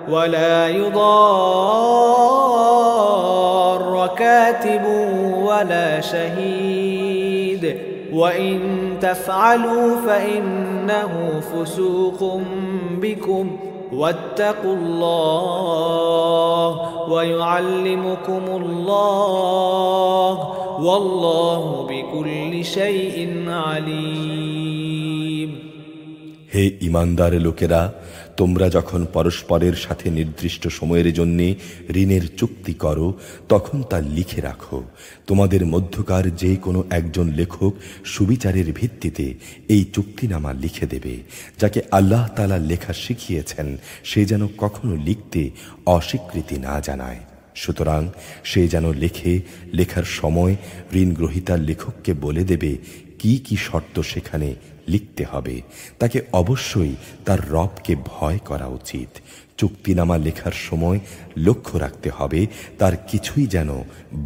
ولا يضار كاتب ولا شهيد وإن تفعلوا فإنه فسوق بكم واتقوا الله ويعلمكم الله والله بكل شيء عليم হে ঈমানদার লোকেরা, তোমরা যখন পরস্পরের সাথে নির্দিষ্ট সময়ের জন্য ঋণের চুক্তি করো তখন তা লিখে রাখো। তোমাদের মধ্যকার যে কোনো একজন লেখক সুবিচারের ভিত্তিতে এই চুক্তিনামা লিখে দেবে। যাকে আল্লাহ তাআলা লেখা শিখিয়েছেন সে যেন কখনো লিখতে অস্বীকৃতি না জানায়। সুতরাং সে যেন লেখার সময় ঋণ গ্রহীতার লেখককে বলে দেবে কি কি শর্ত সেখানে লিখতে হবে। তাকে অবশ্যই তার রবকে ভয় করা উচিত। চুক্তিনামা লেখার সময় লক্ষ্য রাখতে হবে তার কিছুই যেন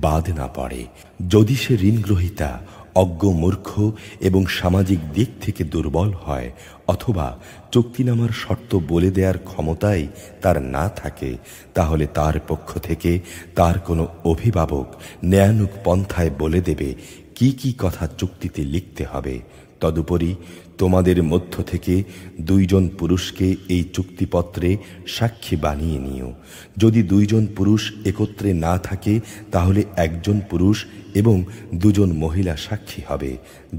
বাদ না পড়ে। যদি সে ঋণগ্রহীতা অজ্ঞ, মূর্খ এবং সামাজিক দিক থেকে দুর্বল হয় অথবা চুক্তিনামার শর্ত বলে দেওয়ার ক্ষমতাই তার না থাকে, তাহলে তার পক্ষ থেকে তার কোনো অভিভাবক ন্যায়ানুগ পন্থায় বলে দেবে কি কি কথা চুক্তিতে লিখতে হবে। তদুপরি তোমাদের মধ্য থেকে 2 জন পুরুষকে এই চুক্তিপত্রে সাক্ষী বানিয়ে নিও। যদি 2 জন পুরুষ একত্রে না থাকে তাহলে 1 জন পুরুষ এবং 2 জন মহিলা সাক্ষী হবে,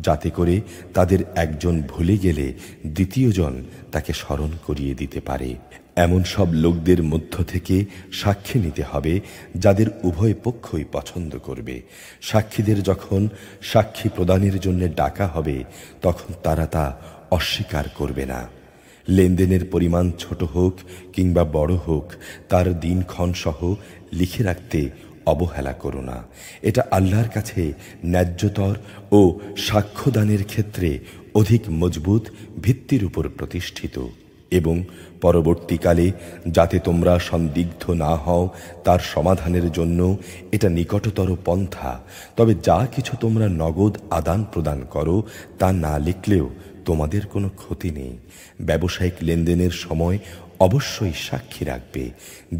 যাতে করে তাদের একজন ভুলে গেলে দ্বিতীয় জন তাকে স্মরণ করিয়ে দিতে পারে। এমন সব লোকদের মধ্য থেকে সাক্ষী নিতে হবে যাদের উভয় পক্ষই পছন্দ করবে। সাক্ষীদের যখন সাক্ষী প্রদানের জন্য ডাকা হবে তখন তারা তা অস্বীকার করবে না। লেনদেনের পরিমাণ ছোট হোক কিংবা বড় হোক তার দিনক্ষণ সহ লিখে রাখতে অবহেলা করো না। এটা আল্লাহর কাছে ন্যায্যতর ও সাক্ষ্যদানের ক্ষেত্রে অধিক মজবুত ভিত্তির উপর প্রতিষ্ঠিত এবং পরবর্তীকালে যাতে তোমরা সন্দিগ্ধ না হও তার সমাধানের জন্য এটা নিকটতর পন্থা। তবে যা কিছু তোমরা নগদ আদান প্রদান করো তা না লিখলেও তোমাদের কোনো ক্ষতি নেই। ব্যবসায়িক লেনদেনের সময় অবশ্যই সাক্ষী রাখবে।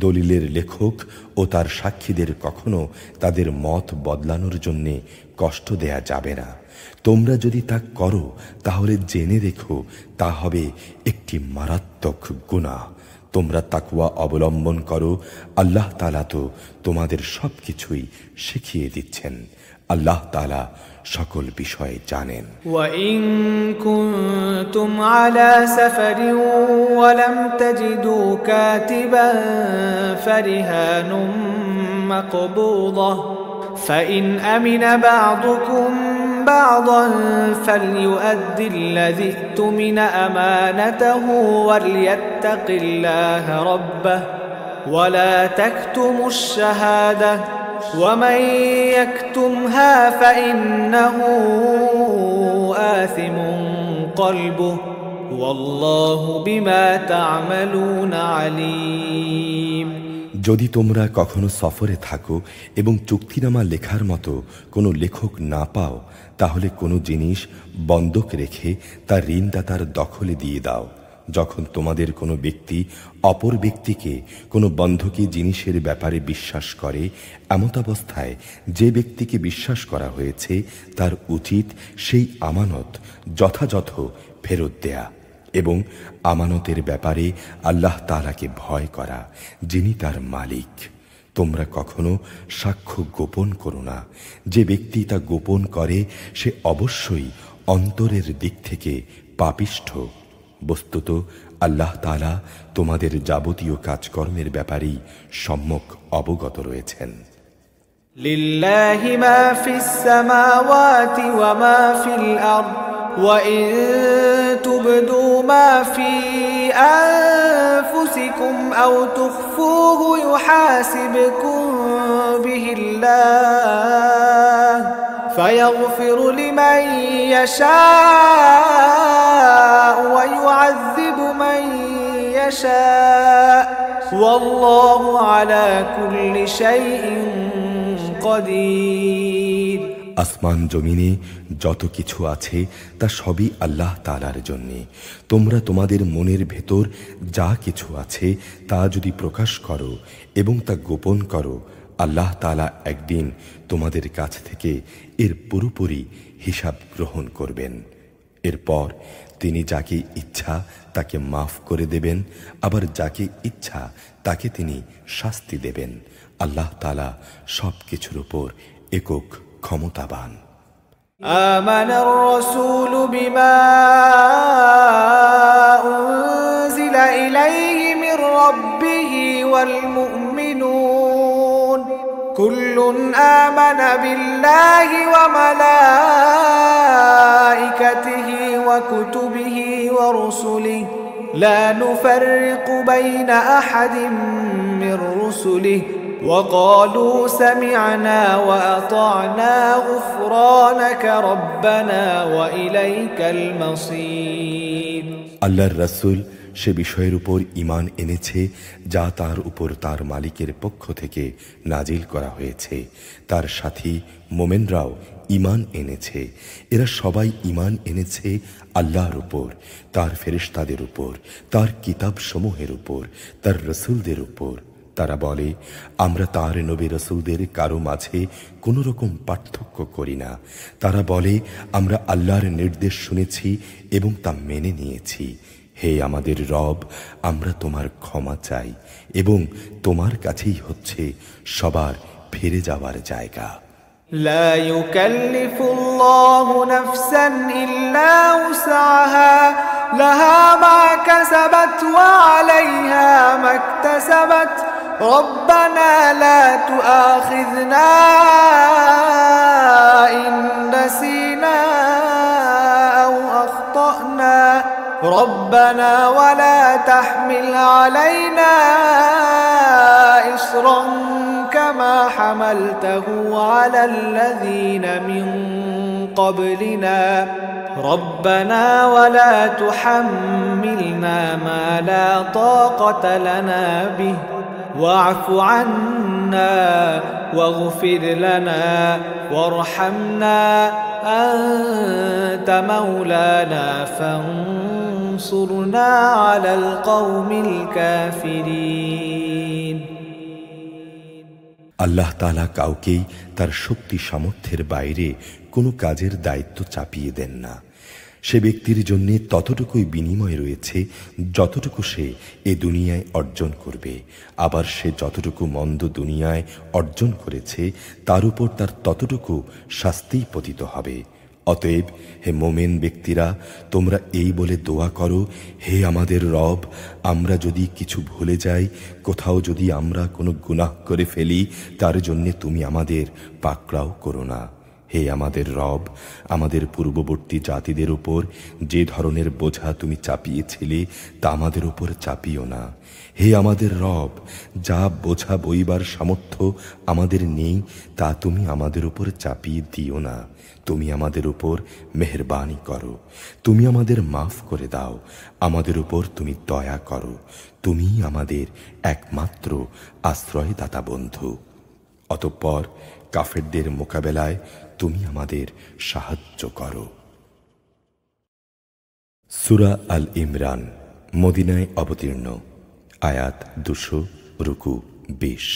দলিলের লেখক ও তার সাক্ষীদের কখনো তাদের মত বদলানোর জন্যে কষ্ট দেয়া যাবে না। তোমরা যদি তা করো তাহলে জেনে রেখো তা হবে একটি মারাত্মক গুনাহ। তোমরা তাকওয়া অবলম্বন করো, আল্লাহ তাআলা তো তোমাদের সবকিছুই শিখিয়ে দিচ্ছেন। আল্লাহ তাআলা সকল বিষয়ে জানেন। وَإِن كُنتُمْ عَلَى سَفَرٍ وَلَمْ تَجِدُوا كَاتِبًا فَرِهَانٌ مَّقْبُوضَةٌ فَإِنْ أَمِنَ بَعْضُكُم بَعْضًا فَلْيُؤَدِّ الَّذِي اؤْتُمِنَ أَمَانَتَهُ وَلْيَتَّقِ اللَّهَ رَبَّهُ وَلَا تَكْتُمُوا الشَّهَادَةَ وَمَن يَكْتُمْهَا فَإِنَّهُ آثِمٌ قَلْبُهُ وَاللَّهُ بِمَا تَعْمَلُونَ عَلِيمٌ। যদি তোমরা কখনো সফরে থাকো এবং চুক্তিনামা লেখার মতো কোনো লেখক না পাও তাহলে কোনো জিনিস বন্ধক রেখে তা ঋণদাতার দখলে দিয়ে দাও। যখন তোমাদের কোনো ব্যক্তি অপর ব্যক্তিকে কোনো বন্ধকি জিনিসের ব্যাপারে বিশ্বাস করে, এমতাবস্থায় যে ব্যক্তিকে বিশ্বাস করা হয়েছে তার উচিত সেই আমানত যথাযথ ফেরত দেয়া এবং আমানতের ব্যাপারে আল্লাহ তাআলাকে ভয় করা, যিনি তার মালিক। তোমরা কখনো সাক্ষ্য গোপন করো না। যে ব্যক্তি তা গোপন করে সে অবশ্যই অন্তরের দিক থেকে পাপিষ্ঠ। বস্তুত আল্লাহ তাআলা তোমাদের যাবতীয় কাজকর্মের ব্যাপারেই সম্যক অবগত রয়েছেন। লিল্লাহি মা ফিস সামাওয়াতি ওয়া মা ফিল আরদ ওয়া ইন তুবদু মা ফি আনফুসিকুম আও তুখফুহু ইউহাসিবকুম বিহিল্লাহ فيغفر لمن يشاء ويعذب من يشاء والله على كل شيء قدير। আসমান জমিনে যত কিছু আছে তা সবই আল্লাহ তাআলার জন্যে। তোমরা তোমাদের মনের ভেতর যা কিছু আছে তা যদি প্রকাশ করো এবং তা গোপন করো, আল্লাহ তাআলা একদিন তোমাদের কাছ থেকে এর পুরোপুরি হিসাব গ্রহণ করবেন। এরপর তিনি যাকে ইচ্ছা তাকে মাফ করে দেবেন, আবার যাকে ইচ্ছা তাকে তিনি শাস্তি দেবেন। আল্লাহ তাআলা সব কিছুর উপর একক ক্ষমতাবান। আমানার রাসূলু বিমা উনজিলা ইলাইহি মির রাব্বিহি ওয়াল মুমিনুন কুল্লুন আমানা বিল্লাহি ওয়া মালাইকাতিহি ওয়া কুতুবিহি ওয়া রুসুলিহি লা নুফাররিকু বাইনা আহাদিন মির রুসুলিহি وقالوا سمعنا وأطعنا غفرانك ربنا وإليك المصير। আল্লাহর রাসূল সে বিষয়ের উপর ঈমান এনেছে যা তার উপর তার মালিকের পক্ষ থেকে নাজিল করা হয়েছে। তার সাথী মুমিনরাও ঈমান এনেছে। এরা সবাই ঈমান এনেছে আল্লাহর উপর, তার ফেরেশতাদের উপর, তার কিতাবসমূহের উপর, তার রাসূলদের উপর। তারা বলে, আমরা তার নবী রাসূলদের কারো মাঝে কোনো রকম পার্থক্য করি না। তারা বলে, আমরা আল্লাহর নির্দেশ শুনেছি এবং তা মেনে নিয়েছি। হে আমাদের রব, আমরা তোমার ক্ষমা চাই এবং তোমার কাছেই হচ্ছে সবার ফিরে যাওয়ার জায়গা। لا يكلف الله نفسا إلا وسعها لها ما كسبت وعليها ما اكتسبت ربنا لا تؤاخذنا إن نسينا أو أخطأنا ربنا ولا تحمل علينا إصرا كما حملته على الذين من قبلنا ربنا ولا تحملنا ما لا طاقة لنا به واعف عنا واغفر لنا وارحمنا أنت مولانا فانصرنا على القوم الكافرين। আল্লাহ তাআলা কাউকেই তার শক্তি সামর্থ্যের বাইরে কোনো কাজের দায়িত্ব চাপিয়ে দেন না। সে ব্যক্তির জন্য ততটুকুই বিনিময় রয়েছে যতটুকু সে এ দুনিয়ায় অর্জন করবে। আবার সে যতটুকু মন্দ দুনিয়ায় অর্জন করেছে তার উপর তার ততটুকু শাস্তিই পতিত হবে। অতএব হে মোমেন ব্যক্তিরা, তোমরা এই বলে দোয়া করো, হে আমাদের রব, আমরা যদি কিছু ভুলে যাই, কোথাও যদি আমরা কোনো গুনাহ করে ফেলি, তার জন্যে তুমি আমাদের পাকড়াও করো না। হে আমাদের রব, আমাদের পূর্ববর্তী জাতিদের উপর যে ধরনের বোঝা তুমি চাপিয়েছিলে তা আমাদের উপর চাপিও না। হে আমাদের রব, যা বোঝা বইবার সামর্থ্য আমাদের নেই তা তুমি আমাদের উপর চাপিয়ে দিও না। তুমি আমাদের উপর মেহেরবানি করো, তুমি আমাদের মাফ করে দাও, আমাদের উপর তুমি দয়া করো। তুমি আমাদের একমাত্র আশ্রয়দাতা বন্ধু। অতঃপর কাফেরদের মোকাবেলায় তুমি আমাদের সাহায্য করো। সূরা আল ইমরান মদিনায় অবতীর্ণ, আয়াত 200, রুকু 20।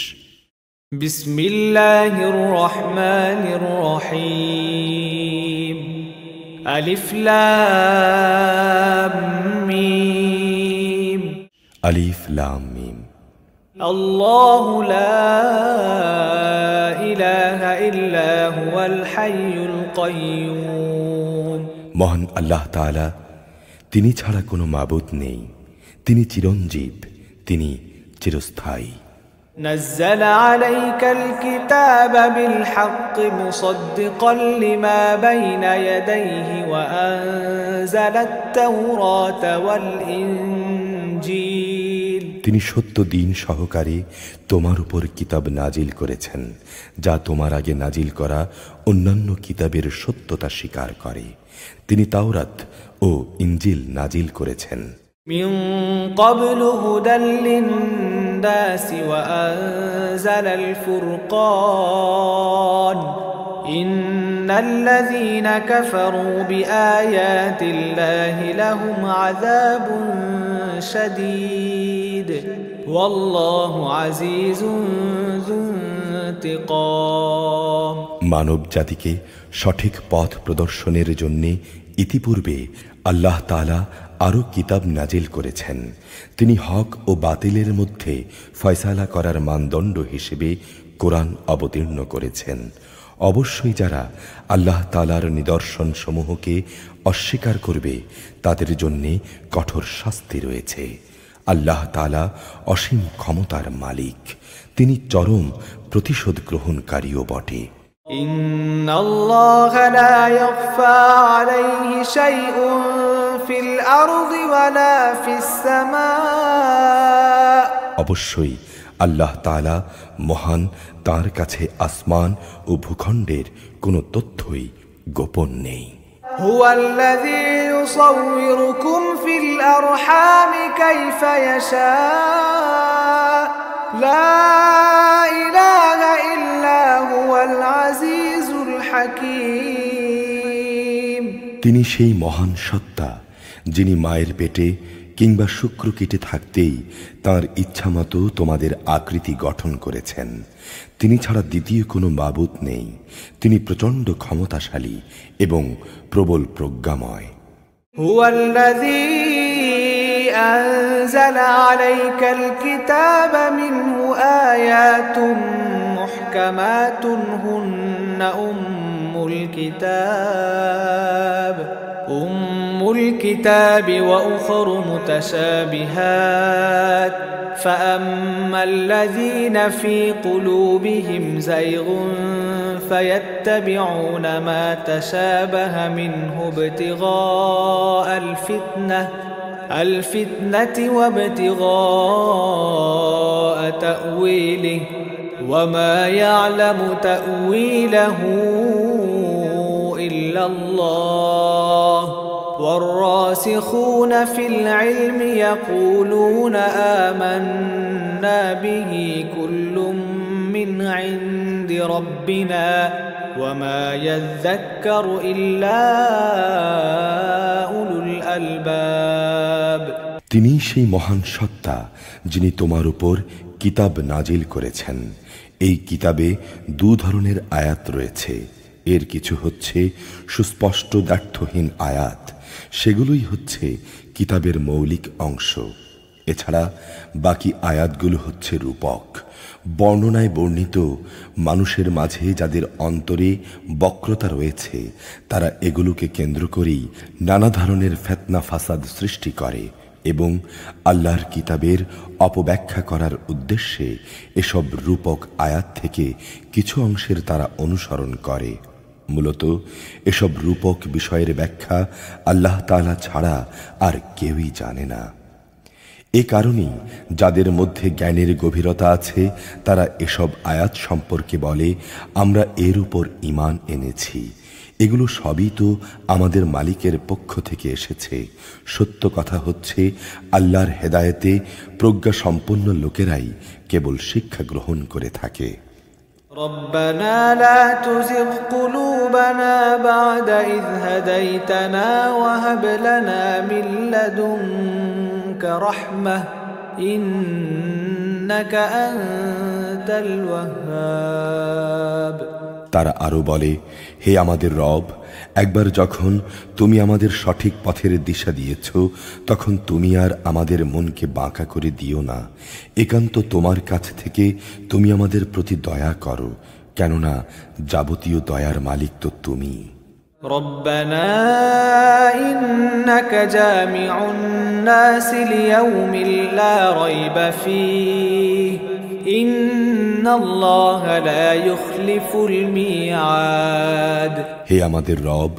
বিসমিল্লাহির রহমানির রহিম। আলিফ লাম মিম। আলিফ লাম মিম। আল্লাহু লা ইলাহা ইল্লা হুয়াল হাইয়ুল কাইয়্যুম। মহান আল্লাহ তাআলা, তিনি ছাড়া কোনো মাবুদ নেই, তিনি চিরঞ্জীব, তিনি চিরস্থায়ী। نزل عليك الكتاب بالحق مصدقا لما بين يديه وأنزل التوراة والإنجيل। তিনি সত্য দিন সহকারে তোমার উপর কিতাব নাজিল করেছেন, যা তোমার আগে নাজিল করা অন্যান্য কিতাবের সত্যতা স্বীকার করে। তিনি তাওরাত ও ইনজিল নাজিল করেছেন। من قبل هدى للناس وأنزل الفرقان إن الذين كفروا بآيات الله لهم عذاب شديد والله عزيز ذو انتقام মানব জাতিকে সঠিক পথ প্রদর্শনের জন্য ইতিপূর্বে আল্লাহ তাআলা আরো কিতাব নাজিল করেছেন। তিনি হক ও বাতিলের মধ্যে ফয়সালা করার মানদণ্ড হিসেবে কোরআন অবতীর্ণ করেছেন। অবশ্যই যারা আল্লাহ তাআলার নিদর্শন সমূহকে অস্বীকার করবে তাদের জন্য কঠোর শাস্তি রয়েছে। আল্লাহ তাআলা অসীম ক্ষমতার মালিক, তিনি চরম প্রতিশোধ গ্রহণকারীও বটে। ইন্নাল্লাহা লা ইয়াখফা আলাইহি শাইউন ফিল আরদি ওয়ালা ফিস সামা। অবশ্যই আল্লাহ তাআলা মহান, তার কাছে আসমান ও ভূখণ্ডের কোনো তথ্যই গোপন নেই। হুয়াল্লাযী ইউসাউবিরুকুম ফিল আরহামি কাইফা ইয়াশা লা ইলাহা ইল্লা হুয়াল আজিজুল হাকীম। তিনি সেই মহান সত্তা যিনি মায়ের পেটে কিংবা শুক্রকীটে থাকতেই তাঁর ইচ্ছামতো তোমাদের আকৃতি গঠন করেছেন। তিনি ছাড়া দ্বিতীয় কোনো মাবুদ নেই। তিনি প্রচণ্ড ক্ষমতাশালী এবং প্রবল প্রজ্ঞাময়। হুয়াল্লাযী আনজালা আলাইকাল কিতাবা মিনহু আয়াতুম মুহকামাতুন হুন্না উম্মুল কিতাব وأخر متشابهات فأما الذين في قلوبهم زيغ فيتبعون ما تشابه منه ابتغاء الفتنة وابتغاء تأويله وما يعلم تأويله إلا الله والراسخون في العلم يقولون آمنا به كل من عند ربنا وما يذكر إلا أولو الألباب। তিনি সেই মহান সত্তা যিনি তোমার উপর কিতাব নাজিল করেছেন। এই কিতাবে দু ধরনের আয়াত রয়েছে। এর কিছু হচ্ছে সুস্পষ্ট দ্ব্যর্থহীন আয়াত, সেগুলোই হচ্ছে কিতাবের মৌলিক অংশ। এছাড়া বাকি আয়াতগুলো হচ্ছে রূপক। বর্ণনায় বর্ণিত মানুষের মাঝে যাদের অন্তরে বক্রতা রয়েছে তারা এগুলোকে কেন্দ্র করেই নানা ধরনের ফিতনা ফাসাদ সৃষ্টি করে এবং আল্লাহর কিতাবের অপব্যাখ্যা করার উদ্দেশ্যে এসব রূপক আয়াত থেকে কিছু অংশের তারা অনুসরণ করে। মূলত এসব রূপক বিষয়ের ব্যাখ্যা আল্লাহ তাআলা ছাড়া আর কেউই জানে না। এ কারণেই যাদের মধ্যে জ্ঞানের গভীরতা আছে তারা এসব আয়াত সম্পর্কে বলে, আমরা এর উপর ঈমান এনেছি। এগুলো সবই তো আমাদের মালিকের পক্ষ থেকে এসেছে। সত্য কথা হচ্ছে আল্লাহর হেদায়েতে প্রজ্ঞা সম্পন্ন লোকেরাই কেবল শিক্ষা গ্রহণ করে থাকে। ربنا لا تزغ قلوبنا بعد إذ هديتنا وهب لنا من لدنك رحمة إنك أنت الوهاب। তারা আরো বলে, হে আমাদের রব, একবার যখন তুমি আমাদের সঠিক পথের দিশা দিয়েছ তখন তুমি আর আমাদের মনকে বাঁকা করে দিও না। একান্ত তোমার কাছ থেকে তুমি আমাদের প্রতি দয়া করো, কেননা যাবতীয় দয়ার মালিক তো তুমি। ربنا إنك جامع الناس ليوم لا ريب فيه إن الله لا يخلف الميعاد। হে আমাদের রব,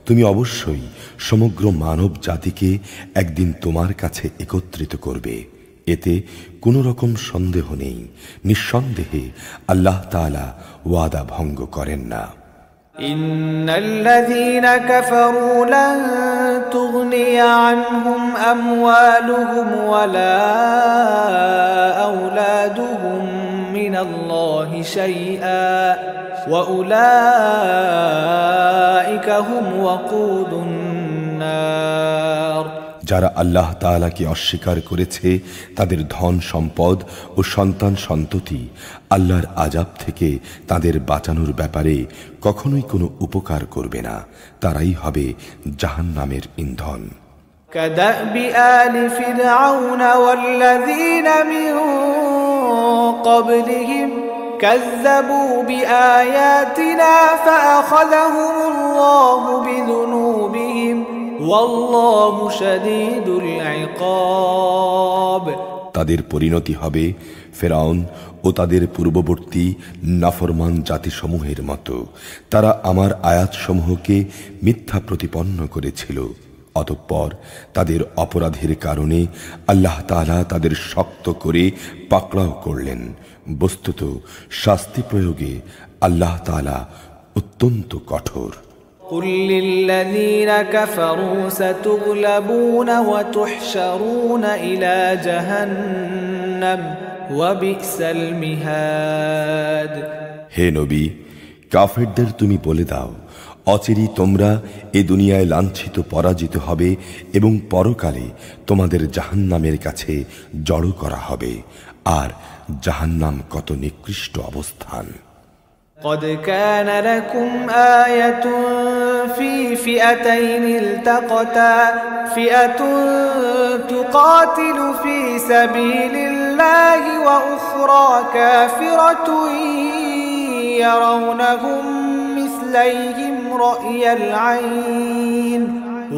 তুমি অবশ্যই সমগ্র মানব জাতিকে একদিন তোমার কাছে একত্রিত করবে, এতে কোনো রকম সন্দেহ নেই। নিঃসন্দেহে আল্লাহ তাআলা ওয়াদা ভঙ্গ করেন না। إن الذين كفروا لن تغني عنهم أموالهم ولا أولادهم من الله شيئا وأولئك هم وقود النار যারা আল্লাহ তাআলাকে অস্বীকার করেছে তাদের ধন সম্পদ ও সন্তান সন্ততি আল্লাহর আযাব থেকে তাদের বাঁচানোর ব্যাপারে কখনোই কোনো উপকার করবে না। তারাই হবে জাহান্নামের ইন্ধন। كدأب آل فرعون والذين من قبلهم كذبوا بآياتنا فأخذهم الله بذنوبهم والله شديد العقاب তাদের পরিণতি হবে ফেরাউন ও তাদের পূর্ববর্তী নাফরমান জাতিসমূহের মতো। তারা আমার আয়াতসমূহকে মিথ্যা প্রতিপন্ন করেছিল, অতঃপর তাদের অপরাধের কারণে আল্লাহ তাআলা তাদের শক্ত করে পাকড়াও করলেন। বস্তুত শাস্তি প্রয়োগে আল্লাহ তাআলা অত্যন্ত কঠোর। قل للذين كفروا ستغلبون وتحشرون إلى جهنم وبئس المهاد হে নবী, কাফেরদের তুমি বলে দাও, অচিরেই তোমরা এ দুনিয়ায় লাঞ্ছিত পরাজিত হবে এবং পরকালে তোমাদের জাহান্নামের কাছে জড়ো করা হবে। আর জাহান্নাম কত নিকৃষ্ট অবস্থান। قد كان لكم آية في فئتين التقتا فئة تقاتل في سبيل الله وأخرى كافرة يرونهم مثليهم رأي العين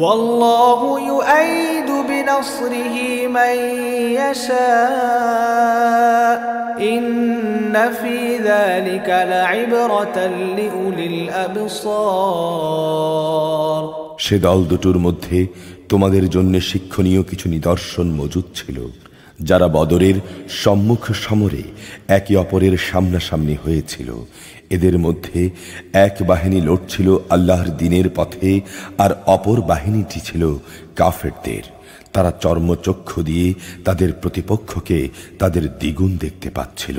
والله يؤيد بنصره من يشاء إن في ذلك لعبرة لأولي الأبصار সে দল দুটোর মধ্যে তোমাদের জন্য শিক্ষণীয় কিছু নিদর্শন মজুদ ছিল। যারা বদরের সম্মুখ সমরে একে অপরের সামনাসামনি হয়েছিল, এদের মধ্যে এক বাহিনী লড়ছিল আল্লাহর দ্বীনের পথে, আর অপর বাহিনীটি ছিল কাফেরদের। তারা চর্মচক্ষু দিয়ে তাদের প্রতিপক্ষকে তাদের দ্বিগুণ দেখতে পাচ্ছিল।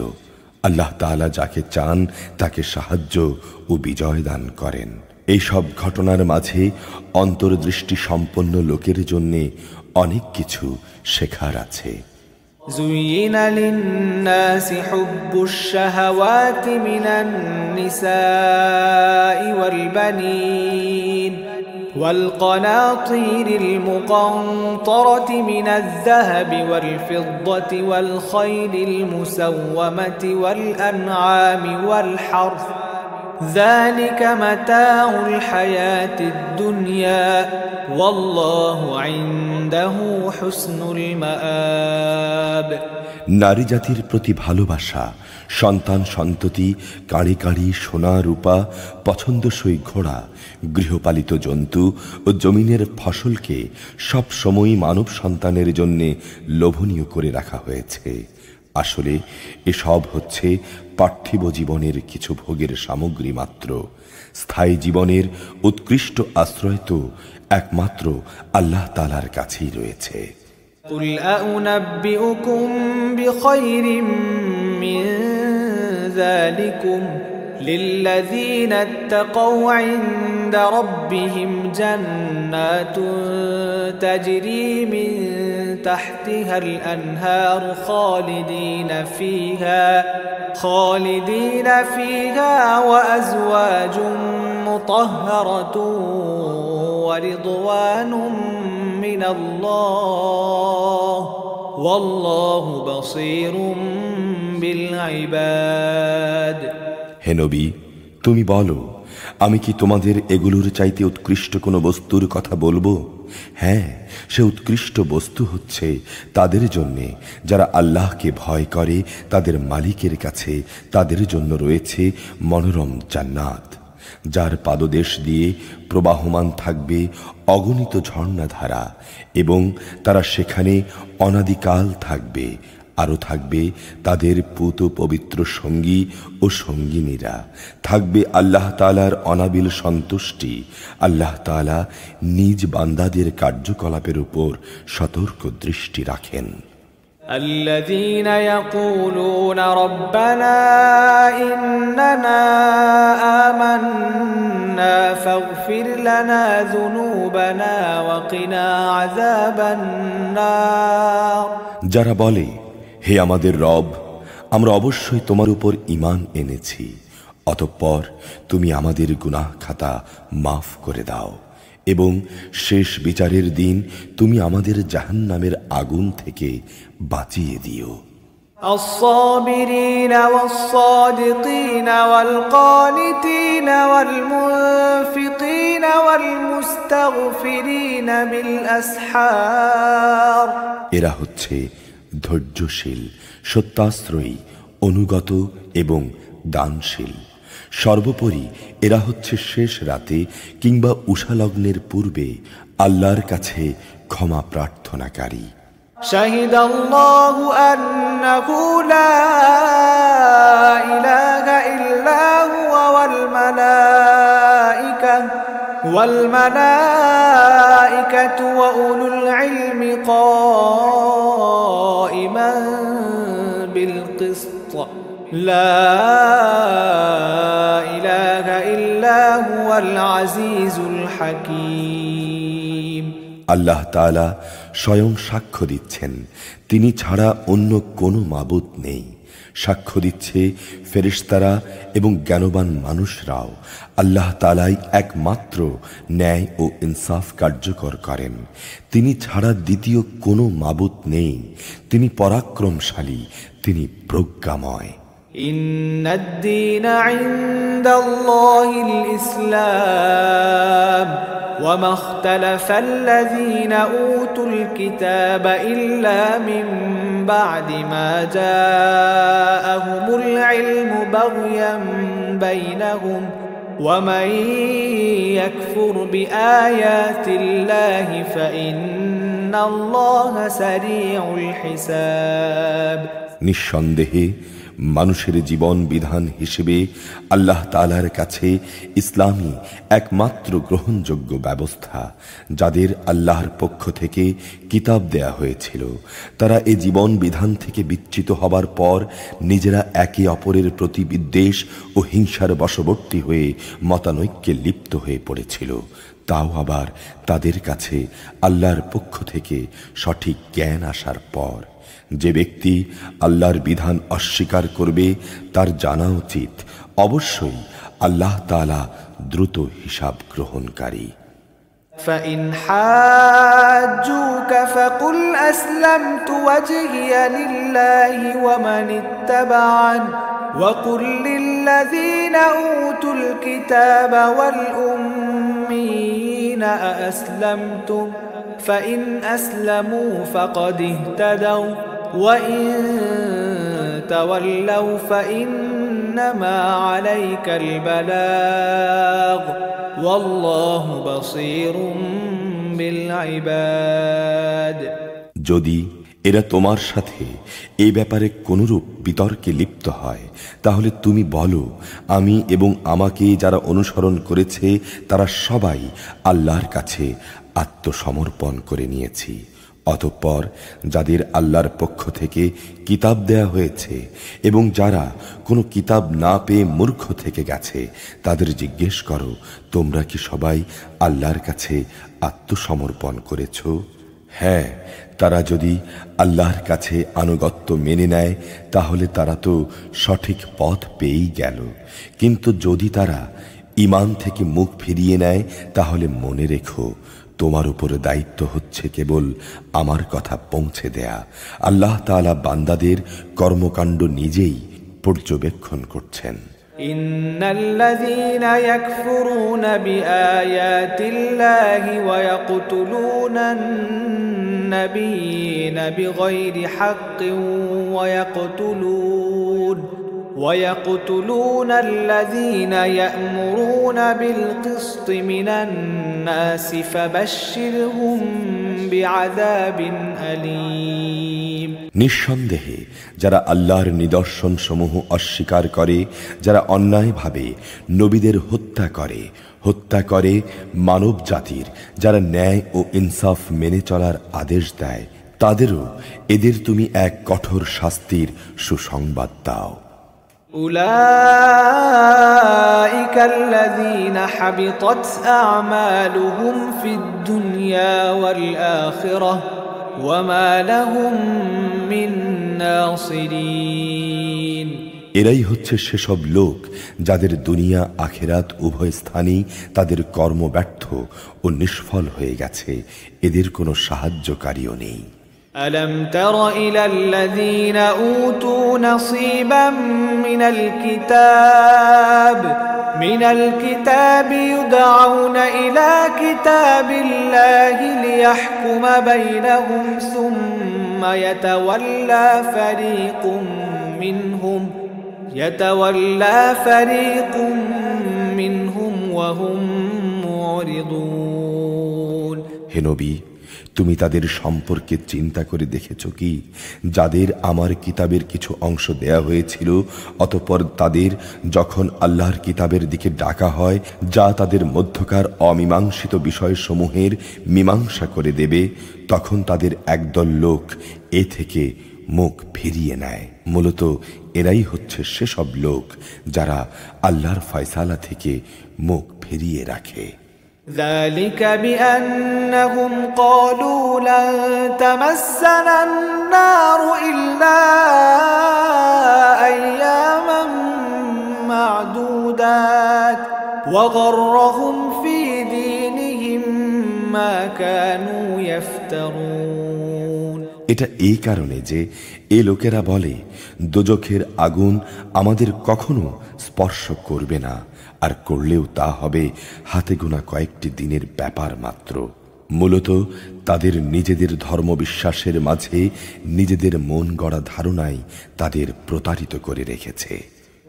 আল্লাহ তাআলা যাকে চান তাকে সাহায্য ও বিজয় দান করেন। এই সব ঘটনার মাঝে অন্তর্দৃষ্টি সম্পন্ন লোকের জন্য অনেক কিছু শেখার আছে। زين للناس حب الشهوات من النساء والبنين والقناطير المقنطرة من الذهب والفضة والخيل المسومة والأنعام والحرث ذلك متاع الحياة الدنيا والله عنده حسن المآب নারী জাতির প্রতি ভালোবাসা, সন্তান সন্ততি, কাঁড়ি কাঁড়ি সোনা রূপা, পছন্দসই ঘোড়া, গৃহপালিত জন্তু ও জমিনের ফসলকে সব সময় মানব সন্তানের জন্য লোভনীয় করে রাখা হয়েছে। আসলে এসব হচ্ছে পার্থিব জীবনের কিছু ভোগের সামগ্রী মাত্র। স্থায়ী জীবনের উৎকৃষ্ট আশ্রয় তো একমাত্র আল্লাহ তাআলার কাছেই রয়েছে। قل أنبئكم بخير من ذلكم للذين اتقوا عند ربهم جنات تجري من تحتها الأنهار خالدين فيها وأزواج مطهرة ورضوان من الله والله بصير بالعباد হে নবী, তুমি বলো, আমি কি তোমাদের এগুলোর চাইতে উৎকৃষ্ট কোনো বস্তুর কথা বলবো? হ্যাঁ, সে উৎকৃষ্ট বস্তু হচ্ছে তাদের জন্যে যারা আল্লাহকে ভয় করে। তাদের মালিকের কাছে তাদের জন্য রয়েছে মনোরম জান্নাত, যার পাদদেশ দিয়ে প্রবাহমান থাকবে অগণিত ঝর্ণাধারা, এবং তারা সেখানে অনাদিকাল থাকবে। আরও থাকবে তাদের পুত পবিত্র সঙ্গী ও সঙ্গিনীরা। থাকবে আল্লাহ তাআলার অনাবিল সন্তুষ্টি। আল্লাহ তাআলা নিজ বান্দাদের কার্যকলাপের উপর সতর্ক দৃষ্টি রাখেন। الذين يقولون ربنا إننا آمنا فاغفر لنا ذنوبنا وقنا عذاب النار যারা বলে, হে আমাদের রব, আমরা অবশ্যই তোমার উপর ঈমান এনেছি, অতঃপর তুমি আমাদের গুনাহ খাতা মাফ করে দাও এবং শেষ বিচারের দিন তুমি আমাদের জাহান্নামের আগুন থেকে বাঁচিয়ে দিও। الصابرين والصادقين والقانتين والمنفقين والمستغفرين بالأسحار এরা হচ্ছে ধৈর্যশীল, সত্যাশ্রয়ী, অনুগত এবং দানশীল। সর্বোপরি এরা হচ্ছে শেষ রাতে কিংবা উষালগ্নের পূর্বে আল্লাহর কাছে ক্ষমা প্রার্থনাকারী। شهد الله أنه لا إله إلا هو والملائكة وأولو العلم قائما بالقسط لا إله إلا هو العزيز الحكيم আল্লাহ তাআলা স্বয়ং সাক্ষ্য দিচ্ছেন, তিনি ছাড়া অন্য কোনো মাবুদ নেই। সাক্ষ্য দিচ্ছে ফেরেশতারা এবং জ্ঞানবান মানুষরাও আল্লাহ তাআলাই একমাত্র ন্যায় ও ইনসাফ কার্যকর করেন। তিনি ছাড়া দ্বিতীয় কোনো মাবুদ নেই। তিনি পরাক্রমশালী, তিনি প্রজ্ঞাময়। إن الدين عند الله الإسلام وما اختلف الذين أوتوا الكتاب إلا من بعد ما جاءهم العلم بغيا بينهم ومن يكفر بآيات الله فإن الله سريع الحساب নিঃসন্দেহে মানুষের জীবন বিধান হিসেবে আল্লাহ তাআলার কাছে ইসলামই একমাত্র গ্রহণযোগ্য ব্যবস্থা। যাদের আল্লাহর পক্ষ থেকে কিতাব দেয়া হয়েছিল তারা এই জীবন বিধান থেকে বিচ্যুত হবার পর নিজেরা একে অপরের প্রতি বিদ্বেষ ও হিংসার বশবর্তী হয়ে মতানৈক্যে লিপ্ত হয়ে পড়েছিল। তাও আবার তাদের কাছে আল্লাহর পক্ষ থেকে সঠিক জ্ঞান আসার পর। যে ব্যক্তি আল্লাহর বিধান অস্বীকার করবে তার জানা উচিত অবশ্যই আল্লাহ তাআলা দ্রুত হিসাব গ্রহণকারী। فإن حاجوك فقل أسلمت وجهي لله ومن اتبعني وقل للذين أوتوا الكتاب والأميين أأسلمتم فإن أسلموا فقد اهتدوا وإن تولوا فإنما عليك البلاغ والله بصير بالعباد যদি এরা তোমার সাথে এই ব্যাপারে কোনরূপ বিতর্কে লিপ্ত হয় তাহলে তুমি বলো, আমি এবং আমাকে যারা অনুসরণ করেছে তারা সবাই আল্লাহর কাছে আত্মসমর্পণ করে নিয়েছি। অতঃপর যাদের আল্লাহর পক্ষ থেকে কিতাব দেয়া হয়েছে এবং যারা কোনো কিতাব না পেয়ে মূর্খ থেকে গেছে তাদের জিজ্ঞেস করো, তোমরা কি সবাই আল্লাহর কাছে আত্মসমর্পণ করেছ? হ্যাঁ, তারা যদি আল্লাহর কাছে আনুগত্য মেনে নেয় তাহলে তারা তো সঠিক পথ পেয়েই গেল। কিন্তু যদি তারা ঈমান থেকে মুখ ফিরিয়ে নেয় তাহলে মনে রেখো, তোমার উপর দায়িত্ব হচ্ছে কেবল আমার কথা পৌঁছে দেয়া। আল্লাহ তাআলা বান্দাদের কর্মকাণ্ড নিজেই পর্যবেক্ষণ করছেন। ইন্নাল্লাযীনা ইয়াকফুরুনা বিআয়াতিল্লাহি ওয়া ইয়াকতুলুনান নাবিয়্যিনা বিগাইরি হাক্কিন ويقتلون الذين يأمرون بالقسط من الناس فبشرهم بعذاب أليم নিঃসন্দেহে যারা আল্লাহর নিদর্শন সমূহ অস্বীকার করে, যারা অন্যায়ভাবে নবীদের হত্যা করে মানব জাতির, যারা ন্যায় ও ইনসাফ মেনে চলার আদেশ দেয়, তাদেরও এদের তুমি এক কঠোর শাস্তির সুসংবাদ দাও। أولئك الذين حبطت أعمالهم في الدنيا والآخرة وما لهم من ناصرين। এরাই হচ্ছে সেসব লোক যাদের দুনিয়া আখিরাত উভয় স্থানেই তাদের কর্ম ব্যর্থ ও নিষ্ফল হয়ে গেছে, এদের কোনো সাহায্যকারীও নেই। ألم تر إلى الذين أوتوا نصيبا من الكتاب يدعون إلى كتاب الله ليحكم بينهم ثم يتولى فريق منهم وهم معرضون। হে নবী, তুমি তাদের সম্পর্কে চিন্তা করে দেখেছ কি, যাদের আমার কিতাবের কিছু অংশ দেয়া হয়েছিল, অতঃপর তাদের যখন আল্লাহর কিতাবের দিকে ডাকা হয়, যা তাদের মধ্যকার অমীমাংসিত বিষয়সমূহের মীমাংসা করে দেবে, তখন তাদের একদল লোক এ থেকে মুখ ফিরিয়ে নেয়। মূলত এরাই হচ্ছে সেসব লোক যারা আল্লাহর ফয়সালা থেকে মুখ ফিরিয়ে রাখে। ذلك بأنهم قالوا لن تمسنا النار إلا أياما معدودات وغرهم في دينهم ما كانوا يفترون। এটা এই কারণে যে এ লোকেরা বলে, দোজখের আগুন আমাদের কখনো স্পর্শ করবে না, আর করলেও তা হবে হাতে গোনা কয়েকটি দিনের ব্যাপার মাত্র। মূলত তাদের নিজেদের ধর্মবিশ্বাসের মাঝে নিজেদের মন গড়া ধারণাই তাদের প্রতারিত করে রেখেছে।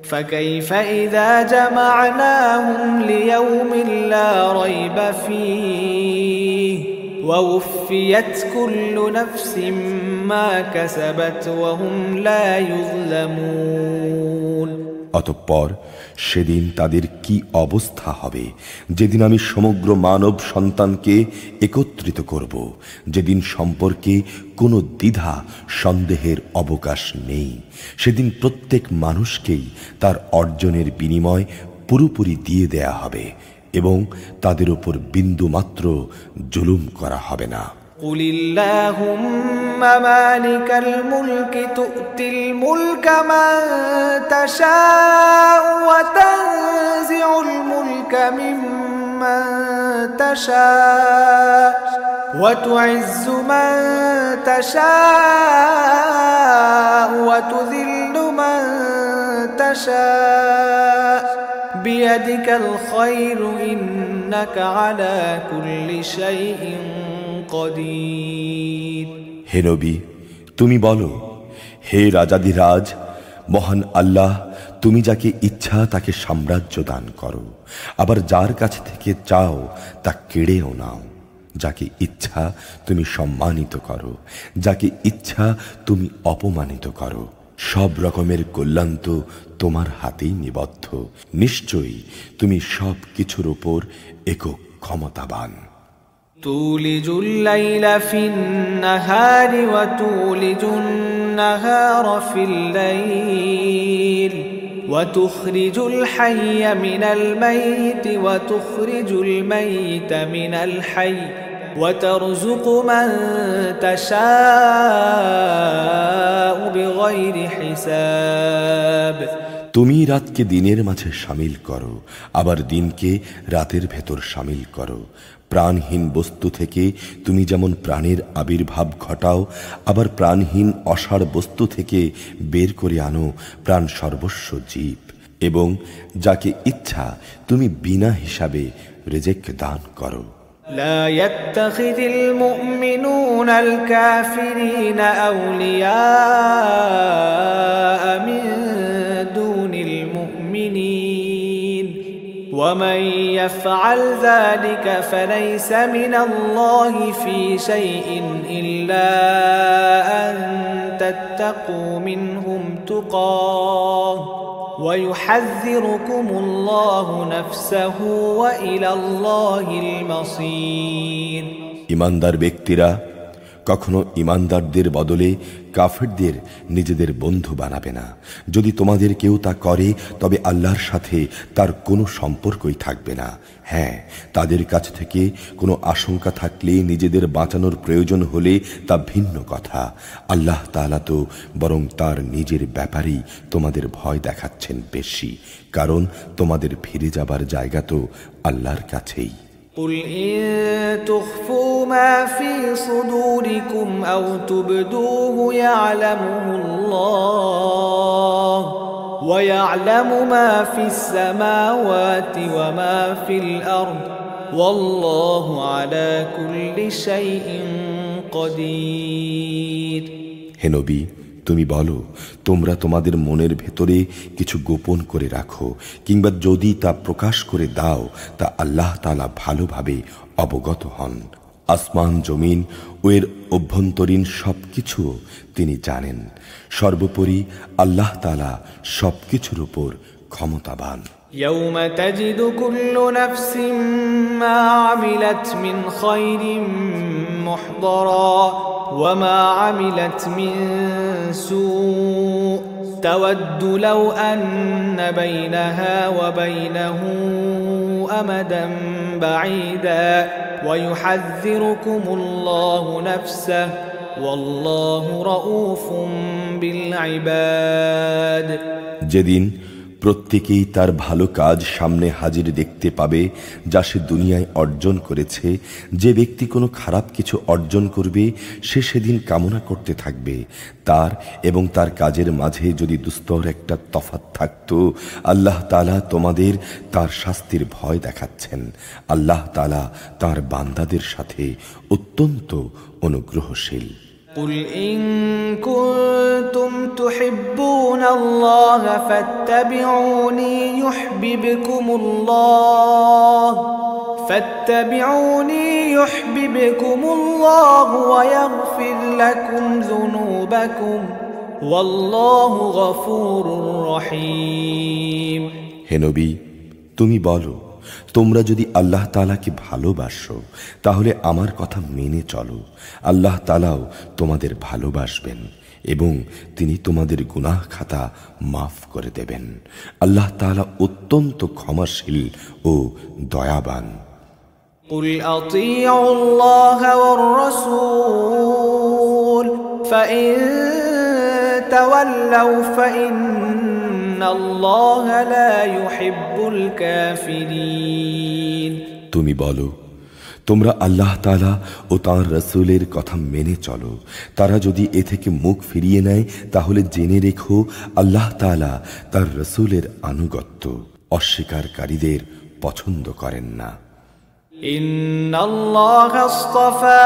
فكيف إذا جمعناهم ليوم لا ريب فيه ووفيت كل نفس ما كسبت وهم لا يظلمون। অতঃপর সেদিন তাদের কি অবস্থা হবে, যেদিন আমি সমগ্র মানব সন্তানকে একত্রিত করব, যেদিন সম্পর্কে কোনো দ্বিধা সন্দেহের অবকাশ নেই। সেদিন প্রত্যেক মানুষকেই তার অর্জনের বিনিময় পুরোপুরি দিয়ে দেয়া হবে এবং তাদের উপর বিন্দু মাত্র জুলুম করা হবে না। قل اللهم مالك الملك تؤتي الملك من تشاء وتنزع الملك ممن تشاء وتعز من تشاء وتذل من تشاء بيدك الخير إنك على كل شيء قدير। হে নবী, তুমি বলো, হে রাজাধিরাজ মহান আল্লাহ, তুমি যাকে ইচ্ছা তাকে সাম্রাজ্য দান করো, আবার যার কাছ থেকে চাও তা কেড়েও নাও। যাকে ইচ্ছা তুমি সম্মানিত করো, যাকে ইচ্ছা তুমি অপমানিত করো। সব রকমের কল্যাণ তো তোমার হাতেই নিবদ্ধ। নিশ্চয়ই তুমি সব কিছুর উপর একক ক্ষমতাবান। تولج الليل في النهار وتولج النهار في الليل وتخرج الحي من الميت وتخرج الميت من الحي وترزق من تشاء بغير حساب। তুমি রাতকে দিনের মাঝে শামিল করো, আবার দিনকে রাতের ভেতর শামিল করো। প্রাণহীন বস্তু থেকে তুমি যেমন প্রাণের আবির্ভাব ঘটাও, আবার প্রাণহীন অসাড় বস্তু থেকে বের করে আনো প্রাণ সর্বস্ব জীব, এবং যাকে ইচ্ছা তুমি বিনা হিসাবে রিজিক দান করো। لا يتخذ المؤمنون الكافرين أولياء من دون المؤمنين ومن يفعل ذلك فليس من الله في شيء إلا أن تتقوا منهم تقاه ويحذركم الله نفسه وإلى الله المصير। ইমানদার ব্যক্তিরা কখনো ঈমানদারদের বদলে কাফেরদের নিজেদের বন্ধু বানাবে না। যদি তোমাদের কেউ তা করে তবে আল্লাহর সাথে তার কোনো সম্পর্কই থাকবে না। হ্যাঁ, তাদের কাছ থেকে কোনো আশঙ্কা থাকলে নিজেদের বাঁচানোর প্রয়োজন হলে তা ভিন্ন কথা। আল্লাহ তাআলা তো বরং তার নিজের ব্যাপারেই তোমাদের ভয় দেখাচ্ছেন বেশি, কারণ তোমাদের ফিরে যাবার জায়গা তো আল্লাহর কাছেই। قل إن تخفوا ما في صدوركم أو تبدوه يعلمه الله ويعلم ما في السماوات وما في الأرض والله على كل شيء قدير। হে নবী, তুমি বলো, তোমরা তোমাদের মনের ভেতরে কিছু গোপন করে রাখো কিংবা যদি তা প্রকাশ করে দাও তা আল্লাহ তাআলা ভালোভাবে অবগত হন। আসমান জমিন ও এর অভ্যন্তরীণ সবকিছু তিনি জানেন। সর্বোপরি আল্লাহ তাআলা সবকিছুর উপর ক্ষমতাবান। يوم تجد كل نفس ما عملت من خير محضرا وما عملت من سوء تود لو أن بينها وبينه أمدا بعيدا ويحذركم الله نفسه والله رؤوف بالعباد। যেদিন প্রত্যেকেই তার ভালো কাজ সামনে হাজির দেখতে পাবে যা সে দুনিয়ায় অর্জন করেছে। যে ব্যক্তি কোনো খারাপ কিছু অর্জন করবে সে সেদিন কামনা করতে থাকবে তার এবং তার কাজের মাঝে যদি দুস্তর একটা তফাৎ থাকতো। আল্লাহ তাআলা তোমাদের তার শাস্তির ভয় দেখাচ্ছেন। আল্লাহ তাআলা তার বান্দাদের সাথে অত্যন্ত অনুগ্রহশীল। قل إن كنتم تحبون الله فاتبعوني يحببكم الله ويغفر لكم ذنوبكم والله غفور رحيم। হে নবী, তুমি বলো, তোমরা যদি আল্লাহ তাআলাকে ভালোবাসো তাহলে আমার কথা মেনে চলো। আল্লাহ তাআলাও তোমাদের ভালোবাসবেন এবং তিনি তোমাদের গুনাহ খাতা মাফ করে দেবেন। আল্লাহ তাআলা অত্যন্ত ক্ষমাশীল ও দয়াবান। قل أطيعوا الله والرسول فإن تولوا فإن الله لا يحب الكافرين। তুমি বলো, তোমরা আল্লাহ তাআলা ও তাঁর রাসূলের কথা মেনে চলো। তারা যদি এ থেকে মুখ ফিরিয়ে নেয় তাহলে জেনে রেখো আল্লাহ তাআলা তার রাসূলের আনুগত্য অস্বীকারীদের পছন্দ করেন না। إن الله اصطفى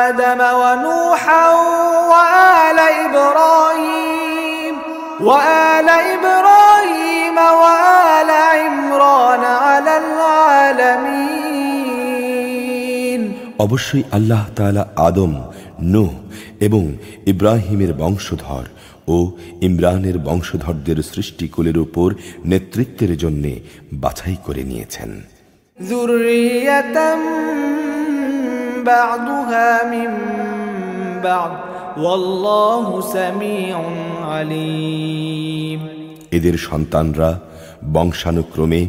آدم ونوحا وآل إبراهيم وآل عمران على العالمين। অবশ্যই আল্লাহ তাআলা আদম, নূহ এবং ইব্রাহিমের বংশধর ও ইমরানের বংশধরদের সৃষ্টিকুলের উপর নেতৃত্বের জন্য বাছাই করে নিয়েছেন। ذرية بعضها من بعض والله سميع عليم। এদের সন্তানরা বংশানুক্রমে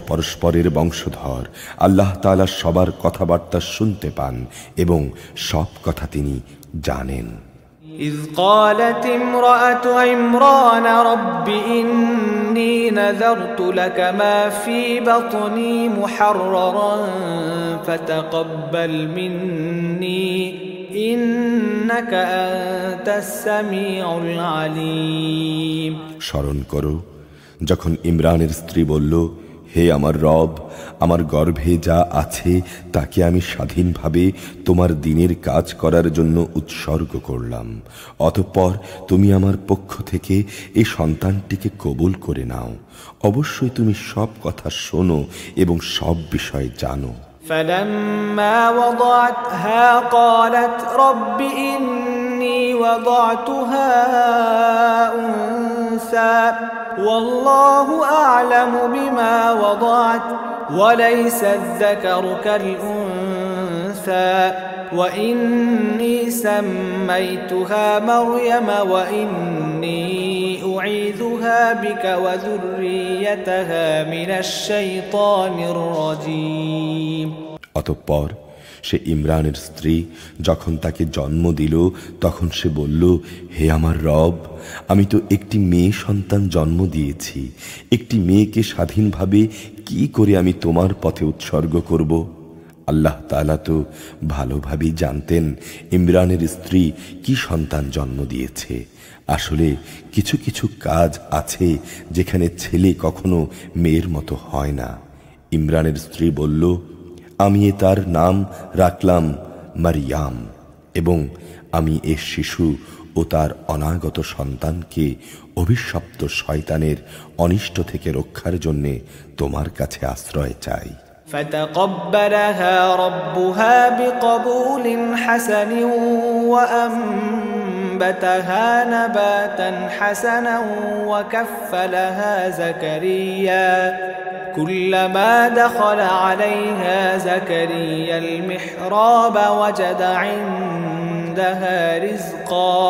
পরস্পরের বংশধর। আল্লাহ তাআলা সবার কথাবার্তা শুনতে পান এবং সব কথা তিনি জানেন। إذ قالت امرأة عمران رب إني نذرت لك ما في بطني محررا فتقبل مني إنك أنت السميع العليم। স্মরণ করো যখন ইমরানের স্ত্রী বলল, হে আমার রব, আমার গর্ভে যা আছে তাকে আমি স্বাধীনভাবে তোমার দ্বীনের কাজ করার জন্য উৎসর্গ করলাম। অতঃপর তুমি আমার পক্ষ থেকে এই সন্তানটিকে কবুল করে নাও। অবশ্যই তুমি সব কথা শোনো এবং সব বিষয় জানো। فلما وضعتها قالت رب إني وضعتها أنثى والله أعلم بما وضعت وليس الذكر كالأنثى أنثى وإني سميتها مريم وإني أعيذها بك وذريتها من الشيطان الرجيم। অতঃপর সে ইমরানের স্ত্রী যখন তাকে জন্ম দিল তখন সে বলল, হে আমার রব, আমি তো একটি মেয়ে সন্তান জন্ম দিয়েছি। একটি মেয়েকে স্বাধীনভাবে কি করে আমি তোমার পথে উৎসর্গ করব? আল্লাহ তাআলা তো ভালোভাবেই জানতেন ইমরানের স্ত্রী কি সন্তান জন্ম দিয়েছে। আসলে কিছু কিছু কাজ আছে যেখানে ছেলে কখনো মেয়ের মতো হয় না। ইমরানের স্ত্রী বলল, আমি তার নাম রাখলাম মারিয়াম, এবং আমি এ শিশু ও তার অনাগত সন্তানকে অভিশপ্ত শয়তানের অনিষ্ট থেকে রক্ষার জন্যে তোমার কাছে আশ্রয় চাই। فتقبلها ربها بقبول حسن وأنبتها نباتا حسنا وكفلها زكريا كلما دخل عليها زكريا المحراب وجد عندها رزقا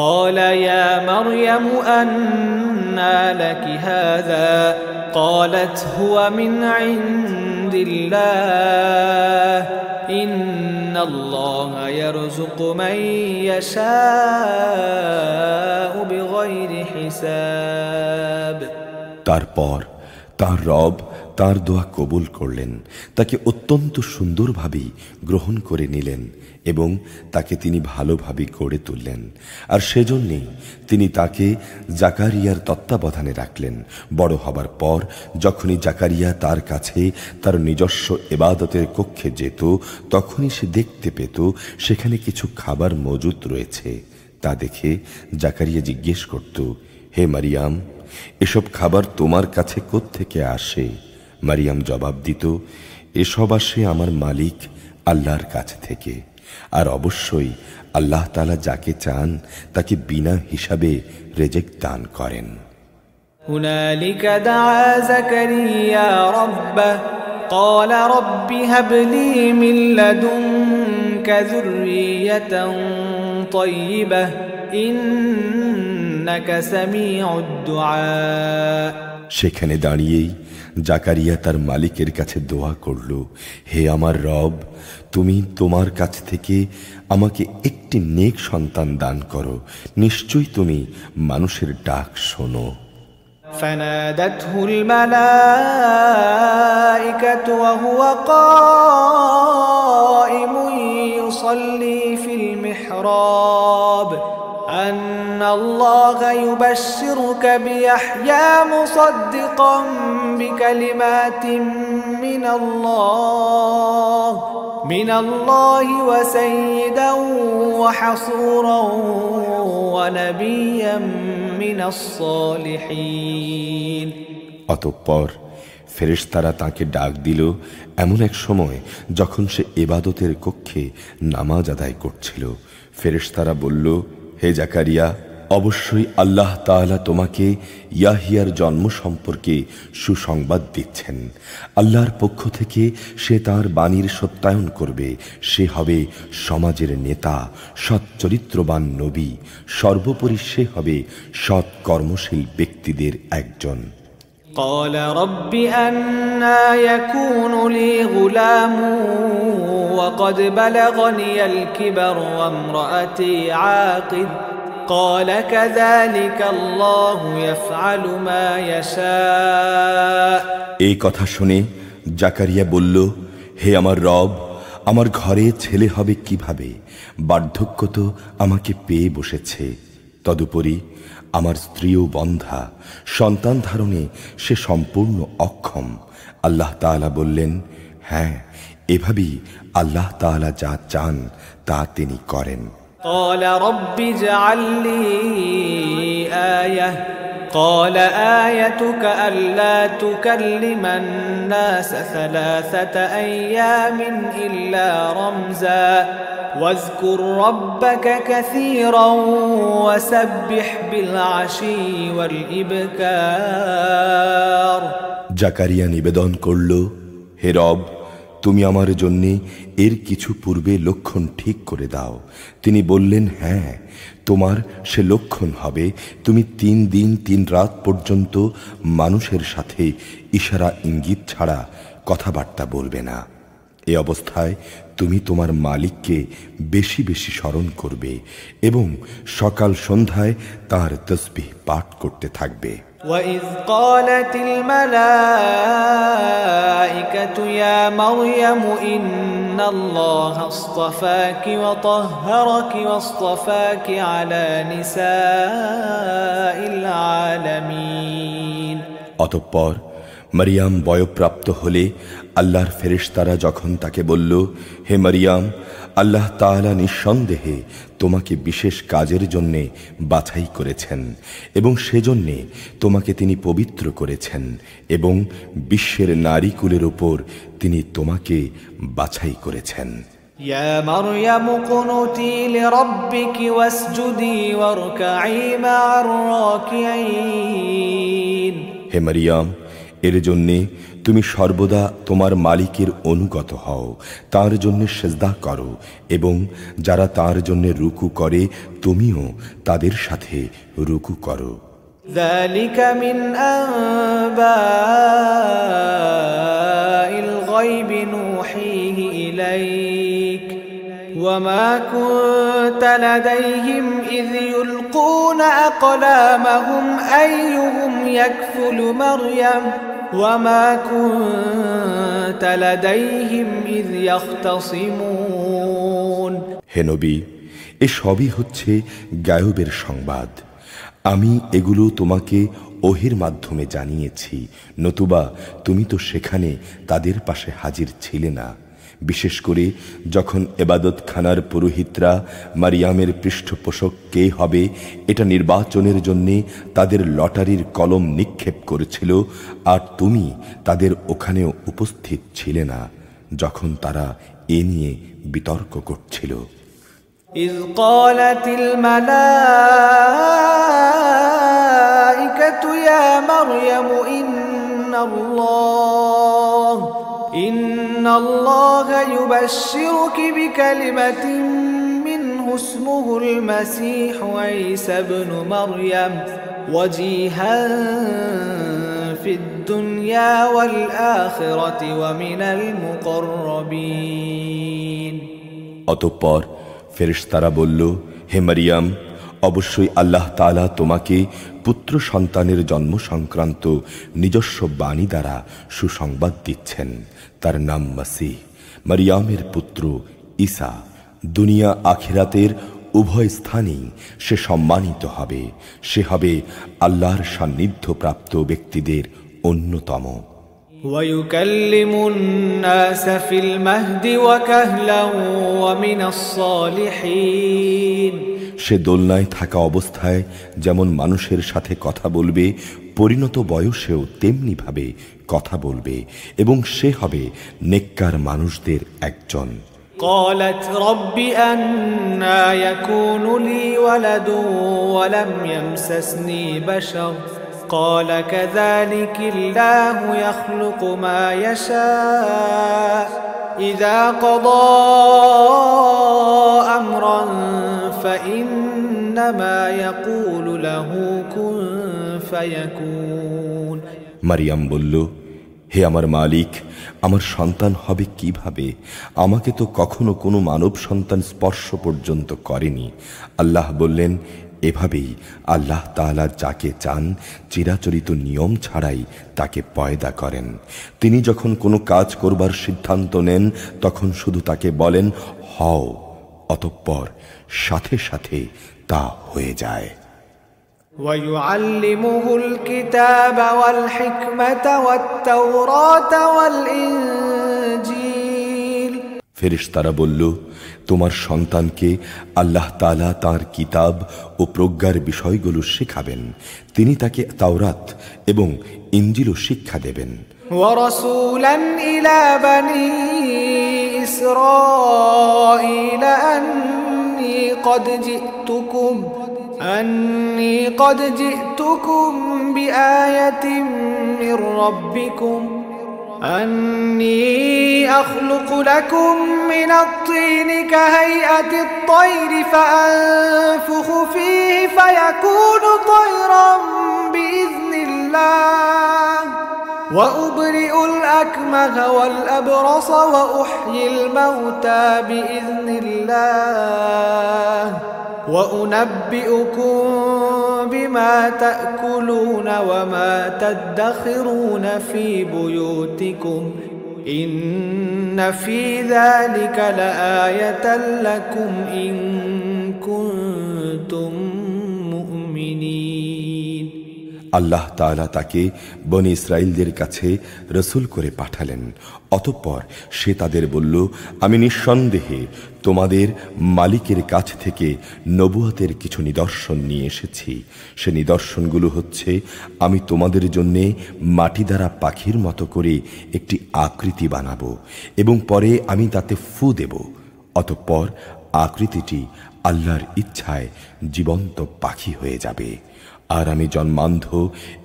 قال يا مريم أنى لك هذا قالت هو من عند الله إن الله يرزق من يشاء بغير حساب। তারপর তার রব তার দোয়া কবুল করলেন, তাকে অত্যন্ত সুন্দরভাবে গ্রহণ করে নিলেন এবং তাকে তিনি ভালোভাবে গড়ে তুললেন। আর সেজন্যেই তিনি তাকে জাকারিয়ার তত্ত্বাবধানে রাখলেন। বড় হবার পর যখনই জাকারিয়া তার কাছে তার নিজস্ব ইবাদতের কক্ষে যেত, তখনই সে দেখতে পেত সেখানে কিছু খাবার মজুদ রয়েছে। তা দেখে জাকারিয়া জিজ্ঞেস করত, হে মারিয়াম, এসব খাবার তোমার কাছে কোত্থেকে আসে? মারিয়াম জবাব দিত, এসব আসে আমার মালিক আল্লাহর কাছ থেকে, আর অবশ্যই আল্লাহ তাআলা যাকে চান তাকে বিনা হিসাবে রিজিক দান করেন। হুনালিকা দাআ যাকারিয়া রাব্বাহ قال رب هب لي من لدنك ذرية طيبة إنك سميع الدعاء। সেখানে দাঁড়িয়েই জাকারিয়া তার মালিকের কাছে দোয়া করল, হে আমার রব, তুমি তোমার কাছ থেকে আমাকে একটি নেক সন্তান দান করো, নিশ্চয়ই তুমি মানুষের ডাক শোনো। فنادته الملائكة وهو قائم يصلي في المحراب أن الله يبشرك بيحيى مصدقا بكلمات من الله وسيدا وحصورا ونبيا من الصالحين। অতঃপর ফেরেশতারা তাকে ডাক দিল এমন এক সময় যখন সে ইবাদতের কক্ষে নামাজ আদায় করছিল। ফেরেশতারা বলল, হে জাকারিয়া, অবশ্যই আল্লাহ তাআলা তোমাকে ইয়াহিয়ার জন্ম সম্পর্কে সুসংবাদ দিচ্ছেন। আল্লাহর পক্ষ থেকে সে তার বাণীর সত্যায়ন করবে। সে হবে সমাজের নেতা, সৎ চরিত্রবান নবী। সর্বোপরি সে হবে সৎ কর্মশীল ব্যক্তিদের একজন। قال رب أنى يكون لي غلام وقد بلغني الكبر وامرأتي عاقر قال كذلك الله يفعل ما يشاء। এই কথা শুনে জাকারিয়া বলল, হে আমার রব, আমার ঘরে ছেলে হবে কিভাবে? বার্ধক্য তো আমাকে পেয়ে বসেছে। তদুপরি আমার স্ত্রীও বন্ধা, সন্তান ধারণে সে সম্পূর্ণ অক্ষম। আল্লাহ তাআলা বললেন, হ্যাঁ, এভাবেই আল্লাহ তাআলা যা চান তা তিনি করেন। قال رب اجعل لي آية قال آيتك ألا تكلم الناس 3 أيام إلا رمزا واذكر ربك كثيرا وسبح بالعشي والإبكار। জাকারিয়া নিবেদন করল, হে রব, তুমি আমার জন্যে এর কিছু পূর্বে লক্ষণ ঠিক করে দাও। তিনি বললেন, হ্যাঁ, তোমার সে লক্ষণ হবে তুমি 3 দিন 3 রাত পর্যন্ত মানুষের সাথে ইশারা ইঙ্গিত ছাড়া কথাবার্তা বলবে না। এ অবস্থায় তুমি তোমার মালিককে বেশি বেশি স্মরণ করবে এবং সকাল সন্ধ্যায় তার তসবিহ পাঠ করতে থাকবে। وَإِذْ قَالَتِ الْمَلَائِكَةُ يَا مَرْيَمُ إِنَّ اللَّهَ اصْطَفَاكِ وَطَهَّرَكِ وَاصْطَفَاكِ عَلَى نِسَاءِ الْعَالَمِينَ। অতঃপর মারিয়াম বয়ঃপ্রাপ্ত হলে আল্লাহর ফেরেশতারা যখন তাকে বলল, হে মারিয়াম, আল্লাহ তাআলা নিঃসন্দেহে তোমাকে বিশেষ কাজের জন্য বাছাই করেছেন এবং সেজন্যে তোমাকে তিনি পবিত্র করেছেন এবং বিশ্বের নারীকুলের উপর তিনি তোমাকে বাছাই করেছেন। يا مريم اقنتي لربك واسجدي واركعي مع الراكعين। হে মারিয়াম, এর জন্যে তুমি সর্বদা তোমার মালিকের অনুগত হও, তার জন্য সিজদা করো এবং যারা তার জন্য রুকু করে তুমিও তাদের সাথে রুকু করো। ذلك من أنباء الغيب نوحيه إليك وما كنت لديهم إذ يلقون أقلامهم أيهم يكفل مريم وما كنت لديهم إذ يختصمون। হে নবী, এ সবই হচ্ছে গায়বের সংবাদ। আমি এগুলো তোমাকে ওহির মাধ্যমে জানিয়েছি, নতুবা তুমি তো সেখানে তাদের পাশে হাজির ছিলে না। বিশেষ করে যখন ইবাদতখানার পুরোহিতরা মারিয়ামের পৃষ্ঠপোষক কে হবে এটা নির্বাচনের জন্য তাদের লটারির কলম নিক্ষেপ করেছিল, আর তুমি তাদের ওখানেও উপস্থিত ছিলে না যখন তারা এ নিয়ে বিতর্ক করছিল। إذ قالت الملائكة يا مريم إن الله يبشرك بكلمة منه اسمه المسيح عيسى ابن مريم وجيها في الدنيا والآخرة ومن المقربين। অতঃপর ফেরেশতারা বলল, হে মারিয়াম, অবশ্যই আল্লাহ তাআলা তোমাকে পুত্র সন্তানের জন্ম সংক্রান্ত নিজস্ব বাণী দ্বারা সুসংবাদ দিচ্ছেন। তার নাম মসীহ, মারিয়ামের পুত্র ঈসা। দুনিয়া আখিরাতের উভয় স্থানেই সে সম্মানিত হবে। সে হবে আল্লাহর সান্নিধ্য প্রাপ্ত ব্যক্তিদের অন্যতম। ويكلم الناس في المهد وكهلا ومن الصالحين। সে দোলনায় থাকা অবস্থায় যেমন মানুষের সাথে কথা বলবে, পরিণত বয়সেও তেমনি ভাবে কথা বলবে এবং সে হবে নেককার মানুষদের একজন। قالت رب أنى يكون لي ولد ولم يمسسني بشر قال كذلك الله يخلق ما يشاء إذا قضى أمرا فإنما يقول له كن فيكون। মারিয়াম বলল, হে আমার মালিক, আমার সন্তান হবে কিভাবে? আমাকে তো কখনো কোনো মানব সন্তান স্পর্শ পর্যন্ত করেনি। আল্লাহ বললেন, এভাবেই আল্লাহ তাআলা যাকে চান চিরাচরিত নিয়ম ছাড়াই তাকে পয়দা করেন। তিনি যখন কোনো কাজ করবার সিদ্ধান্ত নেন তখন শুধু তাকে বলেন হও, অতঃপর সাথে সাথে তা হয়ে যায়। ويعلمه الكتاب والحكمة والتوراة والإنجيل। ফেরেশতারা বলল, তোমার সন্তানকে আল্লাহ তাআলা তাঁর কিতাব ও প্রজ্ঞার বিষয়গুলো শেখাবেন। তিনি তাকে তাওরাত এবং ইনজিলও শিক্ষা দেবেন। ورسولا إلى بني إسرائيل أني قد جئتكم بآية من ربكم أني أخلق لكم من الطين كهيئة الطير فأنفخ فيه فيكون طيرا بإذن الله وأبرئ الأكمه والأبرص وأحيي الموتى بإذن الله وأنبئكم بما تأكلون وما تدخرون في بيوتكم إن في ذلك لآية لكم إن كنتم مؤمنين আল্লাহ তাআলা তাকে বনী ইসরাইলদের কাছে রসূল করে পাঠালেন। অতঃপর সে তাদের বলল, আমি নিঃসন্দেহে তোমাদের মালিকের কাছ থেকে নবুয়তের কিছু নিদর্শন নিয়ে এসেছি। সে নিদর্শনগুলো হচ্ছে, আমি তোমাদের জন্য মাটি দ্বারা পাখির মতো করে একটি আকৃতি বানাবো এবং পরে আমি তাতে ফু দেব। অতঃপর আকৃতিটি আল্লাহর ইচ্ছায় জীবন্ত পাখি হয়ে যাবে। আর আমি জন্মান্ধ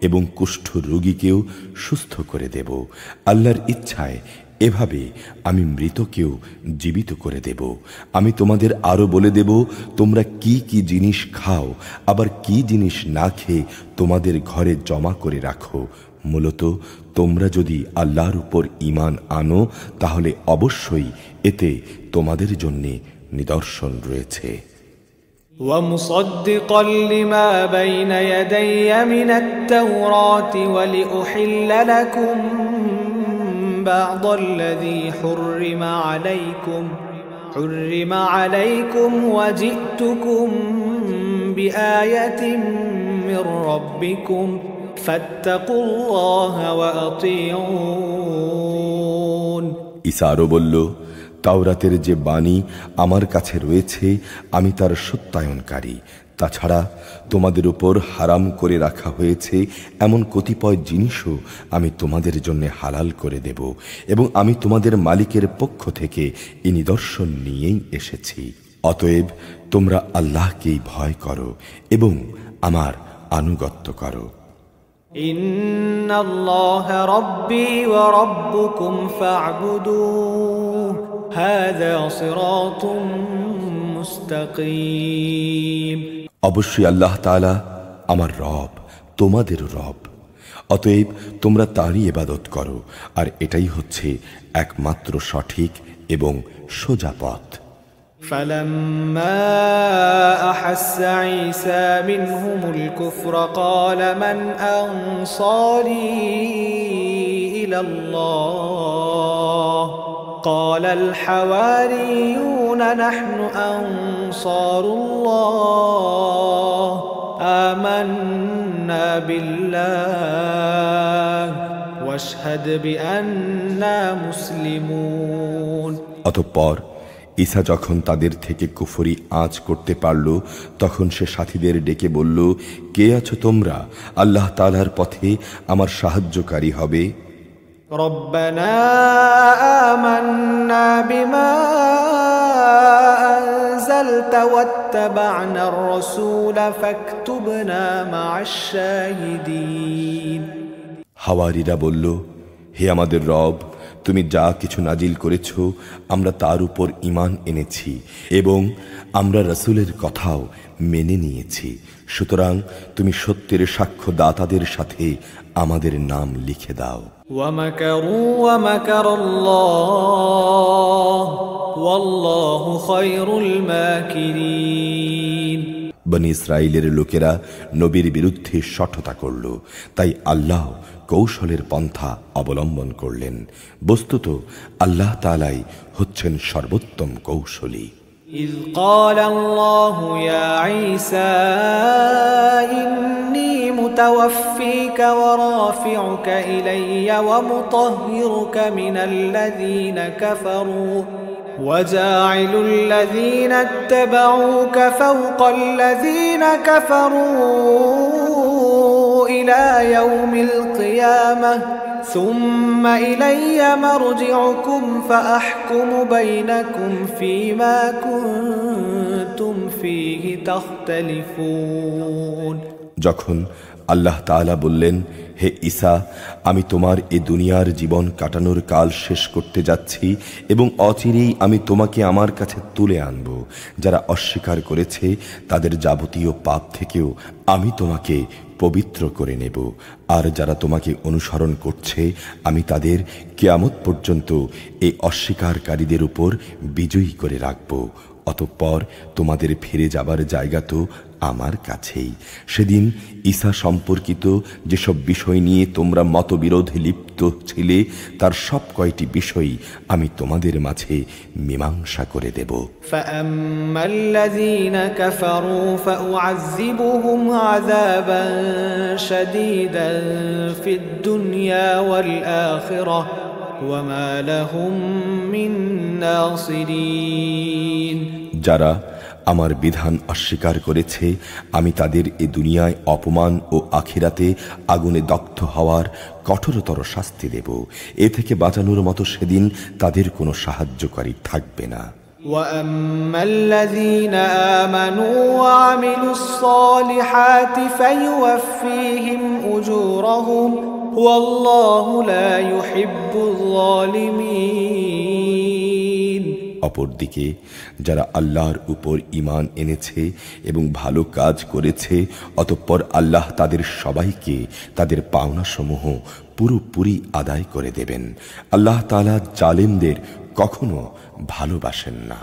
এবং কুষ্ঠ রোগীকেও সুস্থ করে দেব আল্লাহর ইচ্ছায়। এভাবে আমি মৃতকেও জীবিত করে দেব। আমি তোমাদের আরো বলে দেব তোমরা কি কি জিনিস খাও, আবার কি জিনিস না খেয়ে তোমাদের ঘরে জমা করে রাখো। মূলত তোমরা যদি আল্লাহর উপর ঈমান আনো তাহলে অবশ্যই এতে তোমাদের জন্য নিদর্শন রয়েছে। ومصدقا لما بين يدي من التوراة ولأحل لكم بعض الذي حرم عليكم وجئتكم بآية من ربكم فاتقوا الله وأطيعون ঈসা আরো বলল, তাওরাতের যে বাণী আমার কাছে রয়েছে আমি তার সত্যায়নকারী। তাছাড়া তোমাদের উপর হারাম করে রাখা হয়েছে এমন কতিপয় জিনিসও আমি তোমাদের জন্য হালাল করে দেব এবং আমি তোমাদের মালিকের পক্ষ থেকে এই নিদর্শন নিয়েই এসেছি। অতএব তোমরা আল্লাহকেই ভয় করো এবং আমার আনুগত্য করো। ইন্নাল্লাহা রাব্বী ওয়া রাব্বুকুম ফা'বুদুহু হাযা সিরাতুম মুস্তাকিম। অবশ্যই আল্লাহ তাআলা আমার রব, তোমাদের রব। অতএব তোমরা তারই ইবাদত করো, আর এটাই হচ্ছে একমাত্র সঠিক এবং সোজা পথ। فلما أحس عيسى منهم الكفر قال من أنصاري إلى الله قال الحواريون نحن أنصار الله آمنا بالله واشهد بأننا مسلمون। অতঃপর ঈসা যখন তাদের থেকে কুফরি আঁচ করতে পারল তখন সে সাথীদের ডেকে বলল, কে আছো তোমরা? আল্লাহ তাআলার পথে আমার সাহায্যকারী হবে। রব্বানা আমান্না বিমা আনজালতা ওয়াত্তাবা'না আর-রাসূলা ফাকতুবনা মা'আশ শাহিদিন। হাওয়ারীরা বলল, হে আমাদের রব, তুমি যা কিছু নাজিল করেছ আমরা তার উপর ঈমান এনেছি এবং আমরা রাসূলের কথাও মেনে নিয়েছি। সুতরাং তুমি সত্যের সাক্ষ্যদাতাদের সাথে আমাদের নাম লিখে দাও। ওয়ামাকারু ওয়ামাকারাল্লাহ ওয়াল্লাহু খায়রুল মাকিরিন। বনী ইসরাইলের লোকেরা নবীর বিরুদ্ধে শঠতা করল, তাই আল্লাহ কৌশলের পন্থা অবলম্বন করলেন। বস্তুত আল্লাহ তাআলাই হচ্ছেন সর্বোত্তম কৌশলী। إذ قال الله يا عيسى إني متوفيك ورافعك إلي ومطهرك من الذين كفروا وجاعل الذين اتبعوك فوق الذين كفروا إلى يوم القيامة ثم إلي مرجعكم فأحكم بينكم فيما كنتم فيه تختلفون। যখন আল্লাহ তাআলা বললেন, হে ঈসা, আমি তোমার এ দুনিয়ার জীবন কাটানোর কাল শেষ করতে যাচ্ছি এবং অচিরেই আমি তোমাকে আমার কাছে তুলে আনব। যারা অস্বীকার করেছে তাদের যাবতীয় পাপ থেকেও আমি তোমাকে পবিত্র করে নেব, আর যারা তোমাকে অনুসরণ করছে আমি তাদের কিয়ামত পর্যন্ত এই অস্বীকারীদের উপর বিজয়ী করে রাখব। অতঃপর তোমাদের ফিরে যাবার জায়গা তো আমার কাছেই। সেদিন ঈসা সম্পর্কিত যেসব বিষয় নিয়ে তোমরা মতবিরোধে লিপ্ত ছিলে তার সব কয়টি বিষয় আমি তোমাদের মাঝে মীমাংসা করে দেব। فَأَمَّا الَّذِينَ كَفَرُوا فَأُعَذِّبُهُمْ عَذَابًا شَدِيدًا فِي الدُّنْيَا وَالْآخِرَةِ وَمَا لَهُم مِّن نَّاصِرِينَ। যারা আমার বিধান অস্বীকার করেছে আমি তাদের এ দুনিয়ায় অপমান ও আখিরাতে আগুনে দগ্ধ হওয়ার কঠোরতর শাস্তি দেব। এ থেকে বাঁচানোর মতো সেদিন তাদের কোনো সাহায্যকারী থাকবে না। وَأَمَّا الَّذِينَ آمَنُوا وَعَمِلُوا الصَّالِحَاتِ فَيُوَفِّيهِمْ أُجُورَهُمْ وَاللَّهُ لَا يُحِبُّ الظَّالِمِينَ। অপরদিকে যারা আল্লাহর উপর ঈমান এনেছে এবং ভালো কাজ করেছে অতঃপর আল্লাহ তাদের সবাইকে তাদের পাওনাসমূহ পুরোপুরি আদায় করে দেবেন। আল্লাহ তাআলা জালিমদের কখনো ভালোবাসেন না।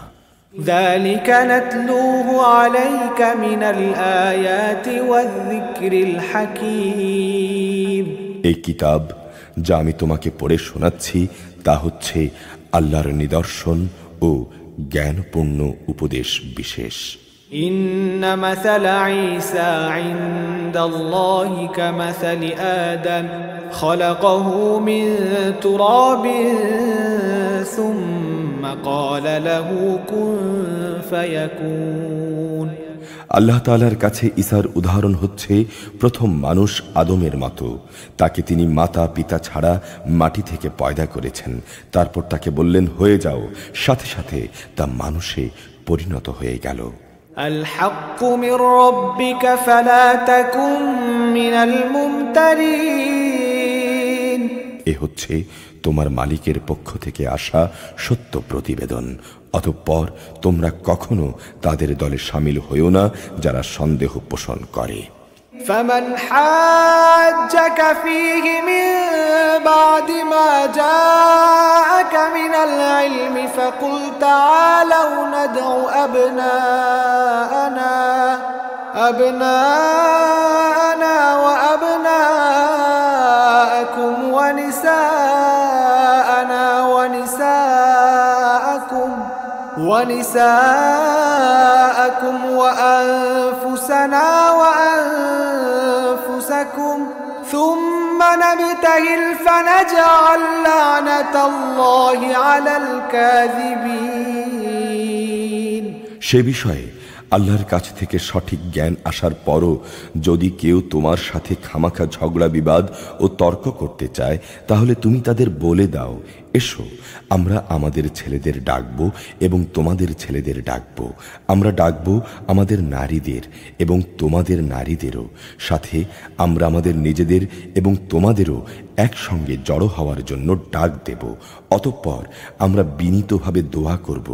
ذلك نتلوه عليك من الآيات والذكر الحكيم। এই কিতাব যা আমি তোমাকে পড়ে শোনাচ্ছি তা হচ্ছে আল্লাহর নিদর্শন ও জ্ঞানপূর্ণ উপদেশ বিশেষ। إن مثل عيسى عند الله كمثل آدم خلقه من تراب ثم قال له كن فيكون। আল্লাহ তাআলার কাছে ঈসার উদাহরণ হচ্ছে প্রথম মানুষ আদমের মতো। তাকে তিনি মাতা পিতা ছাড়া মাটি থেকে পয়দা করেছেন, তারপর তাকে বললেন হয়ে যাও, সাথে সাথে তা মানুষে পরিণত হয়ে গেল। الحق من ربك فلا تكن من الممترين। এ হচ্ছে তোমার মালিকের পক্ষ থেকে আসা সত্য প্রতিবেদন, অতঃপর তোমরা কখনো তাদের দলে শামিল হইও না যারা সন্দেহ পোষণ করে। فمن حاجك فيه من بعد ما جاءك من العلم فقل تعالوا ندع أبناءنا وأبناءكم ونساءكم وأنفسنا وأنفسكم ثم نبتهل فنجعل لعنة الله على الكاذبين। সে বিষয়ে আল্লাহর কাছ থেকে সঠিক জ্ঞান আসার পরও যদি কেউ তোমার সাথে খামাখা ঝগড়া বিবাদ ও তর্ক করতে চায় তাহলে তুমি তাদের বলে দাও, এসো আমরা আমাদের ছেলেদের ডাকব এবং তোমাদের ছেলেদের ডাকব, আমরা ডাকব আমাদের নারীদের এবং তোমাদের নারীদেরও, সাথে আমরা আমাদের নিজেদের এবং তোমাদেরও একসঙ্গে জড়ো হওয়ার জন্য ডাক দেব। অতঃপর আমরা বিনীতভাবে দোয়া করব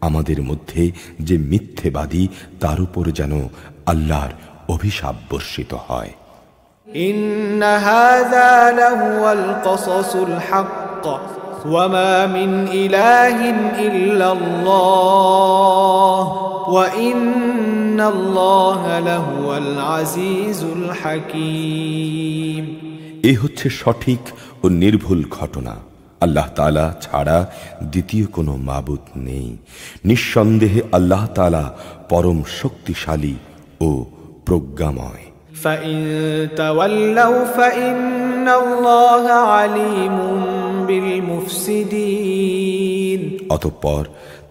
আমাদের মধ্যে যে মিথ্যেবাদী তার উপর যেন আল্লাহর অভিশাপ বর্ষিত হয়। إن هذا لهو القصص الحق وما من إله إلا الله وإن الله لهو العزيز الحكيم। এ হচ্ছে সঠিক ও নির্ভুল ঘটনা। আল্লাহ তাআলা ছাড়া দ্বিতীয় কোনো মাবুদ নেই। নিঃসন্দেহে আল্লাহ তাআলা পরম শক্তিশালী ও প্রজ্ঞাময়। فإن تولوا فإن الله عليم بالمفسدين। অতঃপর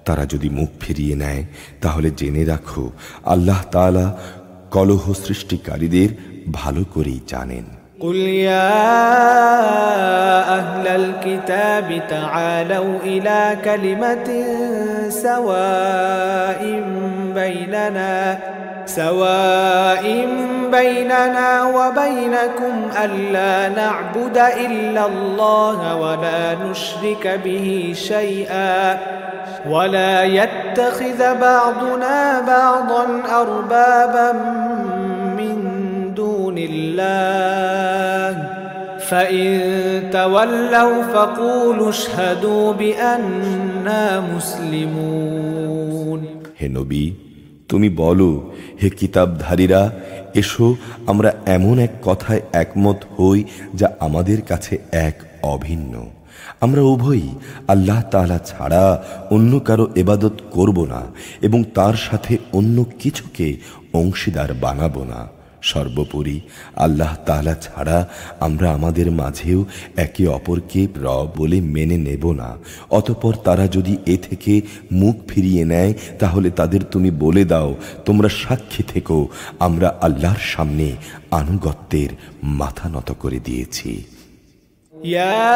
তারা যদি মুখ ফিরিয়ে নেয় তাহলে জেনে রাখো আল্লাহ তাআলা কলহ সৃষ্টিকারীদের ভালো করেই জানেন। قل يا أهل الكتاب تعالوا إلى كلمة سواء بيننا وبينكم ألا نعبد إلا الله ولا نشرك به شيئا ولا يتخذ بعضنا بعضا أربابا من دون الله فإن تولوا فقولوا اشهدوا بأننا مسلمون হে নবী, তুমি বলো, হে কিতাবধারীরা, এসো আমরা এমন এক কথায় একমত হই যা আমাদের কাছে এক অভিন্ন। আমরা উভয়ই আল্লাহ তাআলা ছাড়া অন্য কারো ইবাদত করব না এবং তার সাথে অন্য কিছুকে অংশীদার বানাবো না। সর্বোপরি আল্লাহ তাআলা ছাড়া আমরা আমাদের মাঝেও একে অপরকে রব বলে মেনে নেব না। অতঃপর তারা যদি এ থেকে মুখ ফিরিয়ে নেয় তাহলে তাদের তুমি বলে দাও, তোমরা সাক্ষী থেকো, আমরা আল্লাহর সামনে আনুগত্যের মাথা নত করে দিয়েছি। يا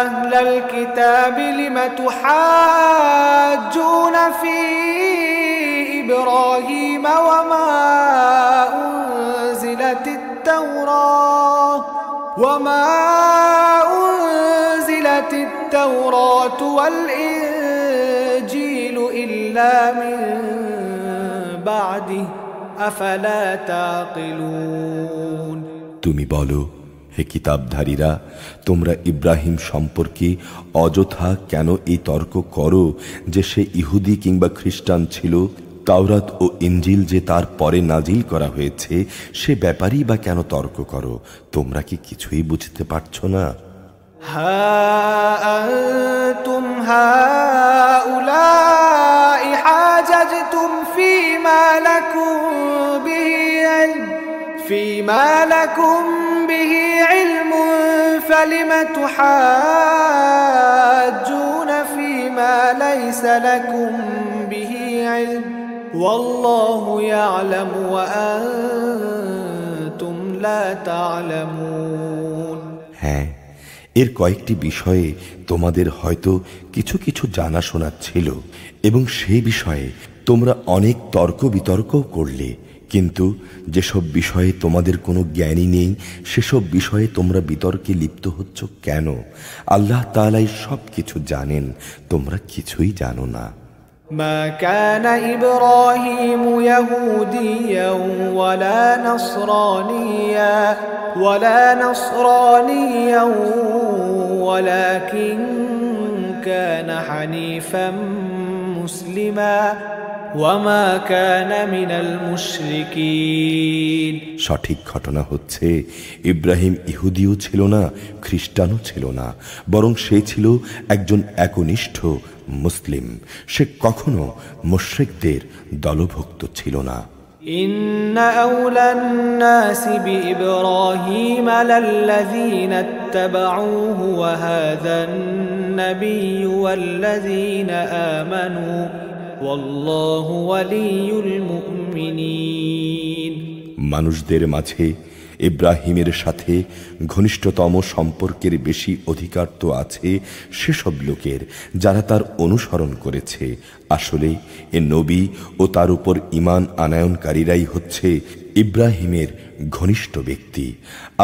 أهل الكتاب لم تحاجون في إبراهيم وما أنزلت التوراة والإنجيل إلا من بعده أفلا تعقلون তুমি বলো, হে কিতাবধারীরা, তোমরা ইব্রাহিম সম্পর্কে অযথা কেন এই তর্ক করো যে সে ইহুদি কিংবা খ্রিস্টান ছিল? তাওরাত ও ইনজিল যে তার পরে নাজিল করা হয়েছে সে ব্যাপারেই বা কেন তর্ক করো? তোমরা কি কিছুই বুঝতে পারছো না? হা আনতুম হাউলাই হাজাজতুম ফীমা লাকুম বিহি ইলমুন ফালিমা তুহাজ্জুনা ফীমা লাইসা লাকুম বিহি ইলম ওয়াল্লাহু ইয়ালামু ওয়া আনতুম লা তা'লামুন। হ্যাঁ, এর কয়েকটি বিষয়ে তোমাদের হয়তো কিছু কিছু জানাশোনা ছিল এবং সেই বিষয়ে তোমরা অনেক তর্ক বিতর্কও করলে, কিন্তু যেসব বিষয়ে তোমাদের কোনো জ্ঞানই নেই সেসব বিষয়ে তোমরা বিতর্কে লিপ্ত হচ্ছ কেন? আল্লাহ তাআলাই সব কিছু জানেন, তোমরা কিছুই জানো না। মা কানা ইব্রাহিম ইয়াহুদিয়ান ওয়ালা নাসরানিয়ান ওয়ালাকিন কানা হানিফাম মুসলিমা ওয়ামা কানা মিনাল মুশরিকিন। সঠিক ঘটনা হচ্ছে ইব্রাহিম ইহুদিও ছিল না, খ্রিস্টানও ছিল না, বরং সে ছিল একজন একনিষ্ঠ মুসলিম। সে কখনো মুশরিকদের দলভুক্ত ছিল না। ইন্না আওলান নাসি বিইব্রাহিম লাল্লাযীনা ইত্তাবাউহু ওয়া হাযান নাবিয়্যু ওয়াল্লাযীনা আমানু ওয়াল্লাহু ওয়ালিয়ুল মুমিনিন। মানুষদের মাঝে ইব্রাহিমের সাথে ঘনিষ্ঠতম সম্পর্কের বেশি অধিকার তো আছে সেসব লোকের যারা তার অনুসরণ করেছে। আসলে এ নবী ও তার উপর ঈমান আনয়নকারীরাই হচ্ছে ইব্রাহিমের ঘনিষ্ঠ ব্যক্তি।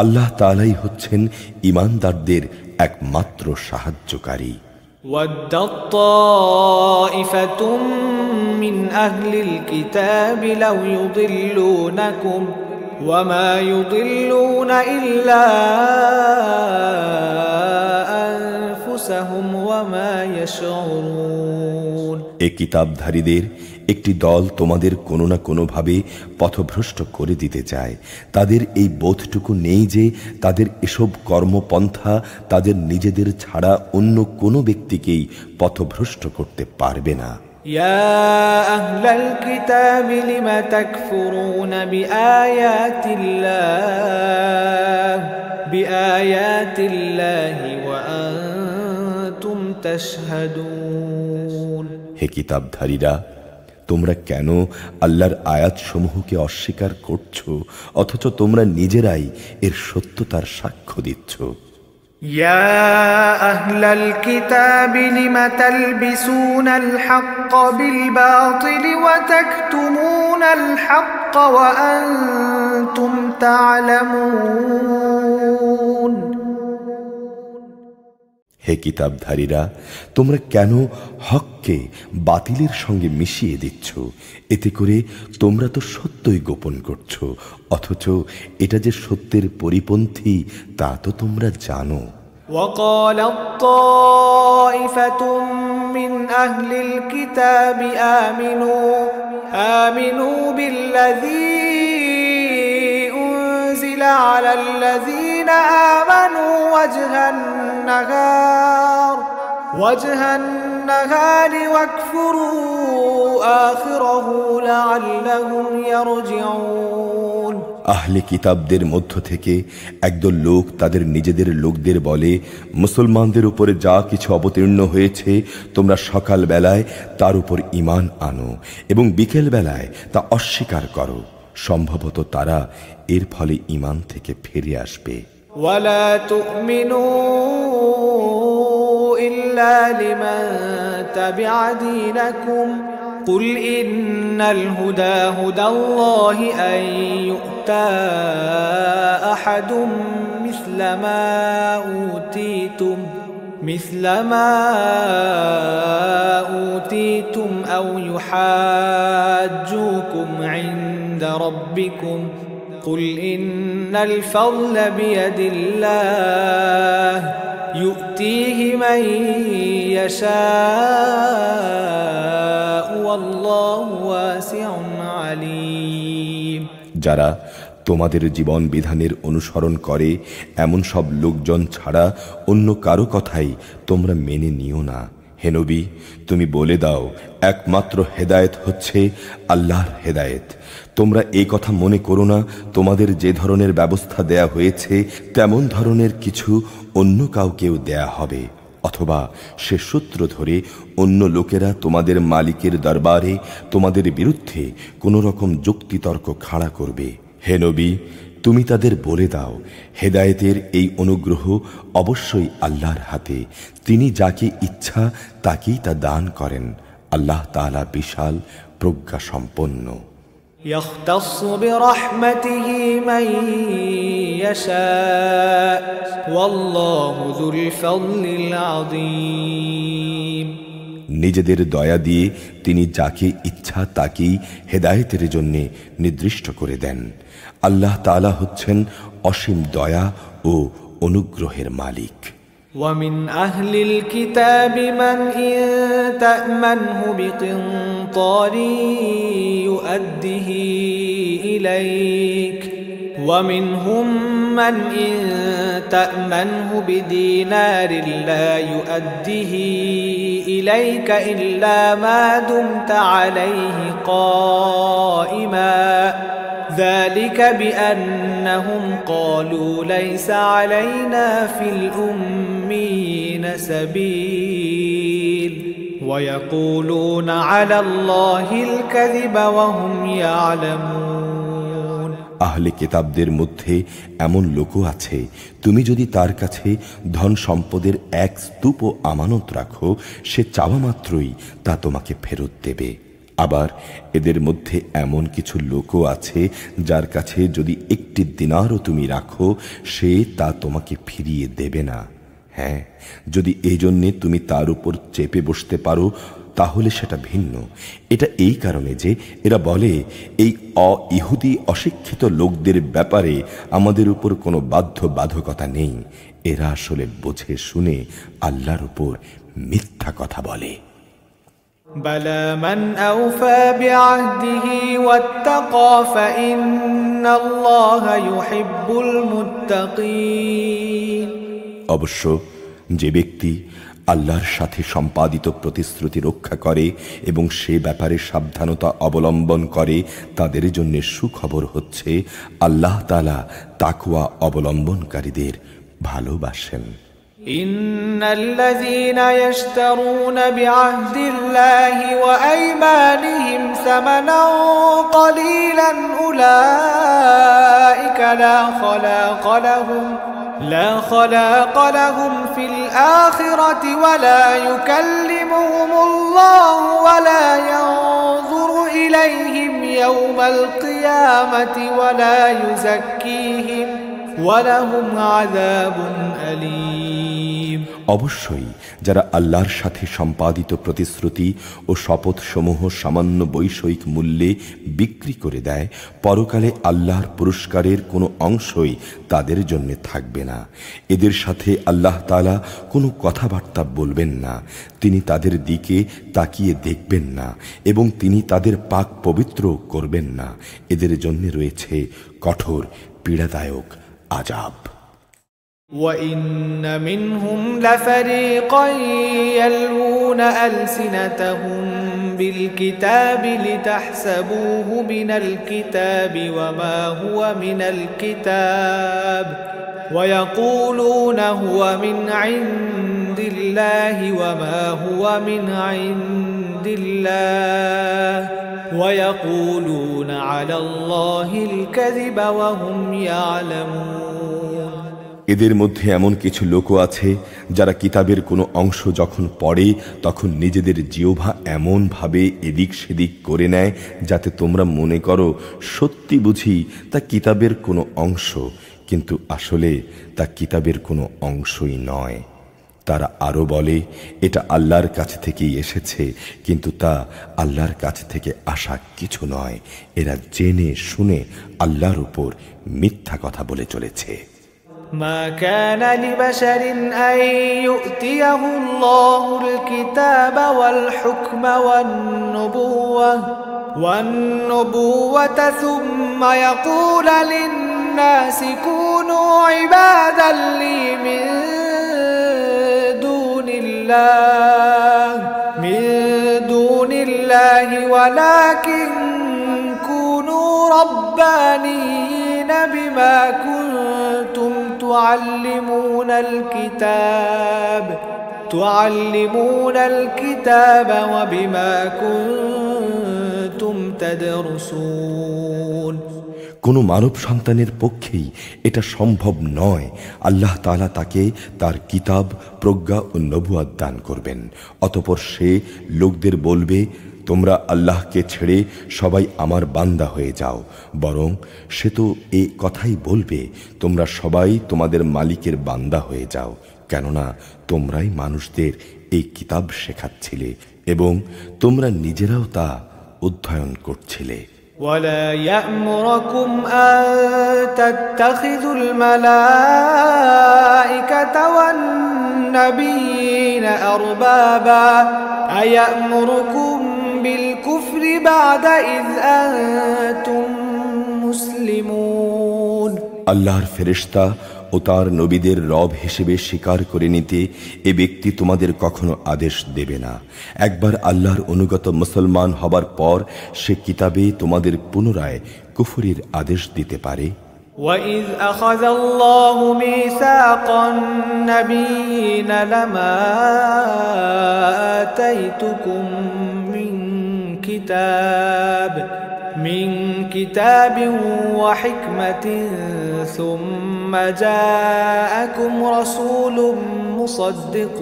আল্লাহ তাআলাই হচ্ছেন ঈমানদারদের একমাত্র সাহায্যকারী। ওয়াদ্দাত তাইফাতুম মিন আহলিল কিতাবি লাউ ইউদিল্লুনাকুম ওয়ামা ইউদিল্লুনা ইল্লা আনফুসাহুম ওয়ামা ইয়াশউরুন। এ কিতাবধারীদের একটি দল তোমাদের কোনো না কোনোভাবে পথভ্রষ্ট করে দিতে চায়। তাদের এই বোধটুকু নেই যে তাদের এসব কর্মপন্থা তাদের নিজেদের ছাড়া অন্য কোনো ব্যক্তিকেই পথভ্রষ্ট করতে পারবে না। ইয়া আহলাল কিতাবি লিমা তাকফুরুনা বিআয়াতিল্লাহি ওয়া আনতুম তাশহাদুন। হে কিতাবধারীরা, তোমরা কেন আল্লাহর আয়াতসমূহকে অস্বীকার করছো অথচ তোমরা নিজেরাই এর সত্যতার সাক্ষ্য দিচ্ছ? يا أهل الكتاب لم تلبسون الحق بالباطل وتكتمون الحق وأنتم تعلمون হে কিতাবধারীরা, তোমরা কেন হককে বাতিলের সঙ্গে মিশিয়ে দিচ্ছ? এতে করে তোমরা তো সত্যই গোপন করছো, অথচ এটা যে সত্যের পরিপন্থী তা তো তোমরা জানো। وقالت طائفة من أهل الكتاب آمنوا بالذي أنزل على الذين آمنوا وجه النهار واكفروا آخره لعلهم يرجعون। আহলে কিতাবদের মধ্য থেকে একদল লোক তাদের নিজেদের লোকদের বলে, মুসলমানদের উপরে যা কিছু অবতীর্ণ হয়েছে তোমরা সকাল বেলায় তার উপর ঈমান আনো এবং বিকেল বেলায় তা অস্বীকার করো, সম্ভবত তারা এর ফলে ঈমান থেকে ফিরে আসবে। ওয়ালা তুমিনু ইল্লা লিমান তাবিআ দীনাকুম قل إن الهدى هدى الله أن يؤتى أحد مثل ما أوتيتم أو يحاجوكم عند ربكم قل إن الفضل بيد الله يؤتيه من يشاء والله واسع عليم। যারা তোমাদের জীবন বিধানের অনুসরণ করে এমন সব লোকজন ছাড়া অন্য কারো কথাই তোমরা মেনে নিও না। হে নবী, তুমি বলে দাও, একমাত্র হেদায়েত হচ্ছে আল্লাহর হেদায়েত। তোমরা এই কথা মনে করো না তোমাদের যে ধরনের ব্যবস্থা দেয়া হয়েছে তেমন ধরনের কিছু অন্য কাউকেও দেয়া হবে, অথবা সে সূত্র ধরে অন্য লোকেরা তোমাদের মালিকের দরবারে তোমাদের বিরুদ্ধে কোনো রকম যুক্তিতর্ক খাড়া করবে। হে নবী, তুমি তাদের বলে দাও, হেদায়েতের এই অনুগ্রহ অবশ্যই আল্লাহর হাতে। তিনি যাকে ইচ্ছা তাকেই তা দান করেন। আল্লাহ তাআলা বিশাল প্রজ্ঞা সম্পন্ন। يختص برحمته من يشاء والله ذو الفضل العظيم। নিজেদের দয়া দিয়ে তিনি যাকে ইচ্ছা তাকেই হেদায়েতের জন্য নির্দিষ্ট করে দেন। আল্লাহ তাআলা হচ্ছেন অসীম দয়া ও অনুগ্রহের মালিক। ومن أهل الكتاب من إن تأمنه بقنطار يؤده إليك ومنهم من إن تأمنه بدينار لا يؤده إليك إلا ما دمت عليه قائما ذلك بأنهم قالوا ليس علينا في الأمين سبيل ويقولون على الله الكذب وهم يعلمون। আহলে কিতাবদের মধ্যে এমন লোকও আছে, তুমি যদি তার কাছে ধন সম্পদের এক স্তূপ আমানত রাখো, সে চাওয়া মাত্রই তা তোমাকে ফেরত দেবে। আবার এদের মধ্যে এমন কিছু লোকও আছে যার কাছে যদি একটি দিনারও তুমি রাখো সে তা তোমাকে ফিরিয়ে দেবে না। হ্যাঁ, যদি এই জন্যে তুমি তার উপর চেপে বসতে পারো তাহলে সেটা ভিন্ন। এটা এই কারণে যে এরা বলে, এই ইহুদি অশিক্ষিত লোকদের ব্যাপারে আমাদের উপর কোনো বাধ্যবাধকতা নেই। এরা আসলে বোঝে শুনে আল্লাহর উপর মিথ্যা কথা বলে। بلى من أوفى بعهده واتقى فإن الله يحب المتقين। অবশ্য যে ব্যক্তি আল্লাহর সাথে সম্পাদিত প্রতিশ্রুতি রক্ষা করে এবং সে ব্যাপারে সাবধানতা অবলম্বন করে তাদের জন্য সুখবর হচ্ছে আল্লাহ তাআলা তাকওয়া অবলম্বনকারীদের ভালোবাসেন। إن الذين يشترون بعهد الله وأيمانهم ثمنا قليلا أولئك لا خلاق لهم لا خلاق لهم في الآخرة ولا يكلمهم الله ولا ينظر إليهم يوم القيامة ولا يزكيهم ولهم عذاب أليم অবশ্যই যারা আল্লাহর সাথে সম্পাদিত প্রতিশ্রুতি ও শপথসমূহ সামান্য বৈষয়িক মূল্যে বিক্রি করে দেয়, পরকালে আল্লাহর পুরস্কারের কোনো অংশই তাদের জন্য থাকবে না। এদের সাথে আল্লাহ তাআলা কোনো কথাবার্তা বলবেন না, তিনি তাদের দিকে তাকিয়ে দেখবেন না এবং তিনি তাদের পাক পবিত্র করবেন না। এদের জন্য রয়েছে কঠোর পীড়াদায়ক আযাব। وَإِنَّ مِنْهُمْ لَفَرِيقًا يَلْوُونَ أَلْسِنَتَهُم بِالْكِتَابِ لِتَحْسَبُوهُ مِنَ الْكِتَابِ وَمَا هُوَ مِنَ الْكِتَابِ وَيَقُولُونَ هُوَ مِنْ عِندِ اللَّهِ وَمَا هُوَ مِنْ عِندِ اللَّهِ وَيَقُولُونَ عَلَى اللَّهِ الْكَذِبَ وَهُمْ يَعْلَمُونَ। এদের মধ্যে এমন কিছু লোকও আছে যারা কিতাবের কোনো অংশ যখন পড়ে তখন নিজেদের জিহ্বা এমন ভাবে এদিক সেদিক করে নেয় যাতে তোমরা মনে করো সত্যি বুঝি তা কিতাবের কোনো অংশ, কিন্তু আসলে তা কিতাবের কোনো অংশই নয়। তারা আরো বলে এটা আল্লাহর কাছ থেকেই এসেছে, কিন্তু তা আল্লাহর কাছ থেকে আসা কিছু নয়। এরা জেনে শুনে আল্লাহর উপর মিথ্যা কথা বলে চলেছে। ما كان لبشر أن يؤتيه الله الكتاب والحكم والنبوة ثم يقول للناس كونوا عبادا لي من دون الله ولكن كونوا ربانيين بما كنتم تعلمون الكتاب وبما كنتم تدرسون। কোনো মানব সন্তানের পক্ষেই এটা সম্ভব নয়। আল্লাহ তাআলা তাকে তার কিতাব, প্রজ্ঞা ও নবুয়ত দান করবেন, অতঃপর সে লোকদের বলবে তোমরা আল্লাহকে ছেড়ে সবাই আমার বান্দা হয়ে যাও। বরং সে তো এ কথাই বলবে তোমরা সবাই তোমাদের মালিকের বান্দা হয়ে যাও, কেননা তোমরাই মানুষদের এই কিতাব শেখাচ্ছিলে এবং তোমরা নিজেরাও তা অধ্যয়ন করছিলে। ولا يأمركم أن تتخذوا الملائكة والنبيين أربابا أيأمركم بالكفر بعد إذ أنتم مسلمون। আল্লাহর ফেরেশতা ও তার নবীদের রব হিসেবে স্বীকার করে নিতে এ ব্যক্তি তোমাদের কখনো আদেশ দেবে না। একবার আল্লাহর অনুগত মুসলমান হবার পর সে কিতাবে তোমাদের পুনরায় কুফরির আদেশ দিতে পারে। وَإِذْ أَخَذَ اللَّهُ مِيثَاقَ النَّبِيِّينَ لَمَا آتَيْتُكُم من كتاب وحكمة ثم جاءكم رسول مصدق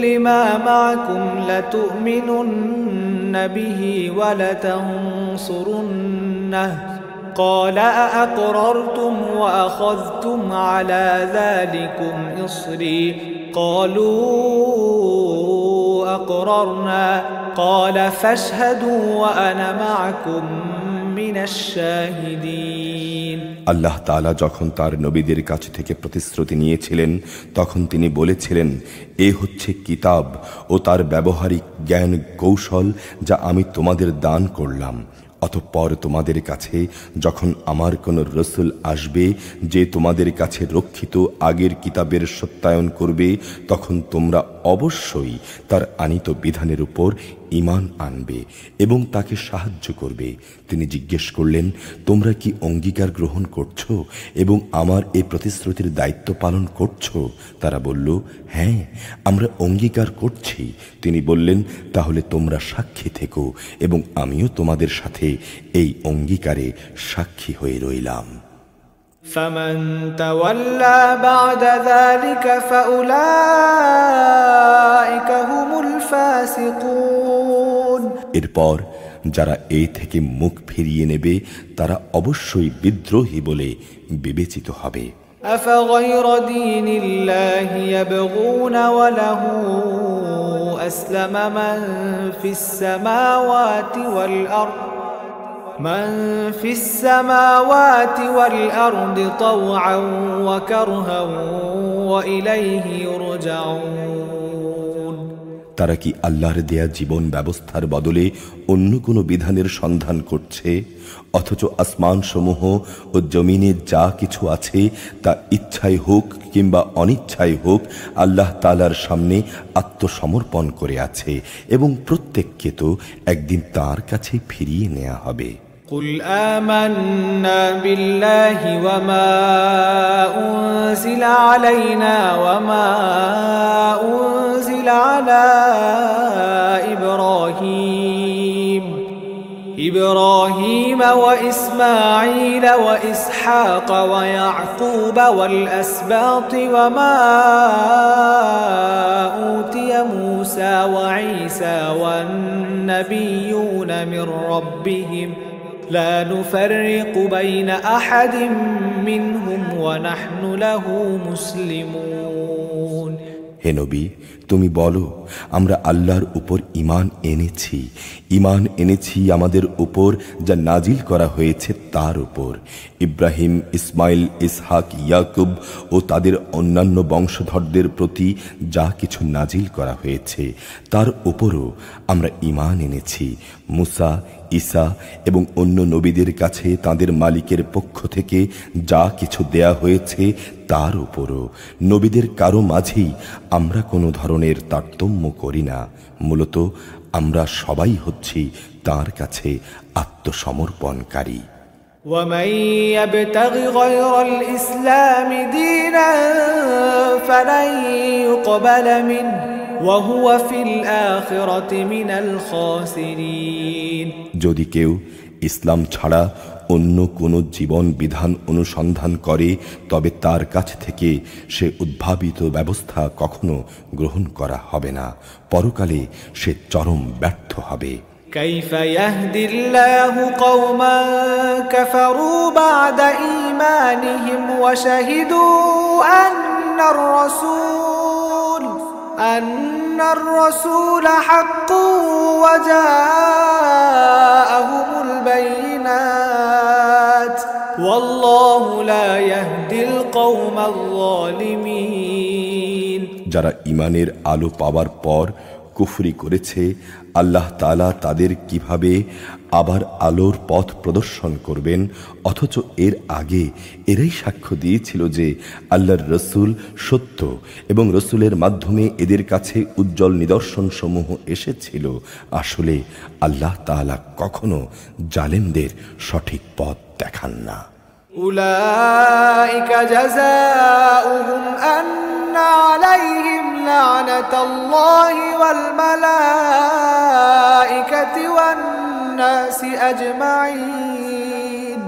لما معكم لتؤمنن به ولتنصرنه قال أأقررتم وأخذتم على ذلكم إصري قالوا أقررنا قال فاشهدوا وأنا معكم من الشاهدين। আল্লাহ তাআলা যখন তার নবীদের কাছ থেকে প্রতিশ্রুতি নিয়েছিলেন তখন তিনি বলেছিলেন, এ হচ্ছে কিতাব ও তার ব্যবহারিক জ্ঞান কৌশল যা আমি তোমাদের দান করলাম। অতঃপর তোমাদের কাছে যখন আমার কোন রসুল আসবে যে তোমাদের কাছে রক্ষিত আগের কিতাবের সত্যায়ন করবে, তখন তোমরা অবশ্যই তার আনিত বিধানের উপর ঈমান আনবে এবং তাকে সাহায্য করবে। তিনি জিজ্ঞেস করলেন, তোমরা কি অঙ্গীকার গ্রহণ করছো এবং আমার এই প্রতিশ্রুতির দায়িত্ব পালন করছো? তারা বলল, হ্যাঁ, আমরা অঙ্গীকার করছি। তিনি বললেন, তাহলে তোমরা সাক্ষী থেকো এবং আমিও তোমাদের সাথে এই অঙ্গীকারে সাক্ষী হয়ে রইলাম। فمن تولى بعد ذلك فأولئك هم الفاسقون এরপর যারা এই থেকে মুখ ফিরিয়ে নেবে তারা অবশ্যই বিদ্রোহী বলে বিবেচিত হবে। أفغير دين الله يبغون وله أسلم من في السماوات والأرض طوعا وكرها وإليه يرجعون। তারা কি আল্লাহর দেয়া জীবন ব্যবস্থার বদলে অন্য কোনো বিধানের সন্ধান করছে, অথচ আসমানসমূহ ও জমিনে যা কিছু আছে তা ইচ্ছায় হোক কিংবা অনিচ্ছায় হোক আল্লাহ তাআলার সামনে আত্মসমর্পণ করে আছে এবং প্রত্যেককে তো একদিন তার কাছে ফিরিয়ে নেওয়া হবে। قل آمنا بالله وما أنزل علينا وما أنزل على إبراهيم وإسماعيل وإسحاق ويعقوب والأسباط وما أوتي موسى وعيسى والنبيون من ربهم لا نفرق بين أحد منهم ونحن له مسلمون। হে নবী, তুমি বলো, আমরা আল্লাহর উপর ঈমান এনেছি আমাদের উপর যা নাজিল করা হয়েছে তার উপর। ইব্রাহিম, ইসমাইল, ইসহাক, ইয়াকুব ও তাদের অন্যান্য বংশধরদের প্রতি যা কিছু নাজিল করা হয়েছে তার উপরও আমরা ঈমান এনেছি। মুসা, ঈসা এবং অন্য নবীদের কাছে তাদের মালিকের পক্ষ থেকে যা কিছু দেয়া হয়েছে তার উপরও। নবীদের কারো মাঝেই আমরা কোনো ধরনের তারতম্য করি না। মূলত আমরা সবাই হচ্ছি তার কাছে আত্মসমর্পণকারী। ومن يبتغ غير الإسلام دينا فلن يقبل منه وهو في الآخرة من الخاسرين। যদি কেউ ইসলাম ছাড়া অন্য কোনো জীবন বিধান অনুসন্ধান করে তবে তার কাছ থেকে সে উদ্ভাবিত ব্যবস্থা কখনো গ্রহণ করা হবে না, পরকালে সে চরম ব্যর্থ হবে। كيف يهدي الله قوما كفروا بعد إيمانهم وشهدوا أن الرسول حق وجاءهم البينات والله لا يهدي القوم الظالمين। যারা ঈমানের আলো পাওয়ার পর কুফরি করেছে, আল্লাহ তাআলা তাদের কিভাবে আবার আলোর পথ প্রদর্শন করবেন, অথচ এর আগে এরাই সাক্ষ্য দিয়েছিল যে আল্লাহর রসুল সত্য এবং রসুলের মাধ্যমে এদের কাছে উজ্জ্বল নিদর্শন সমূহ এসেছিল। আসলে আল্লাহ তাআলা কখনো জালেমদের সঠিক পথ দেখান না। উলাইকা জাযাউহুম আন্না আলাইহিম লা'নাতুল্লাহি ওয়াল মালাইকাতি ওয়ান নাসি আজমাইন।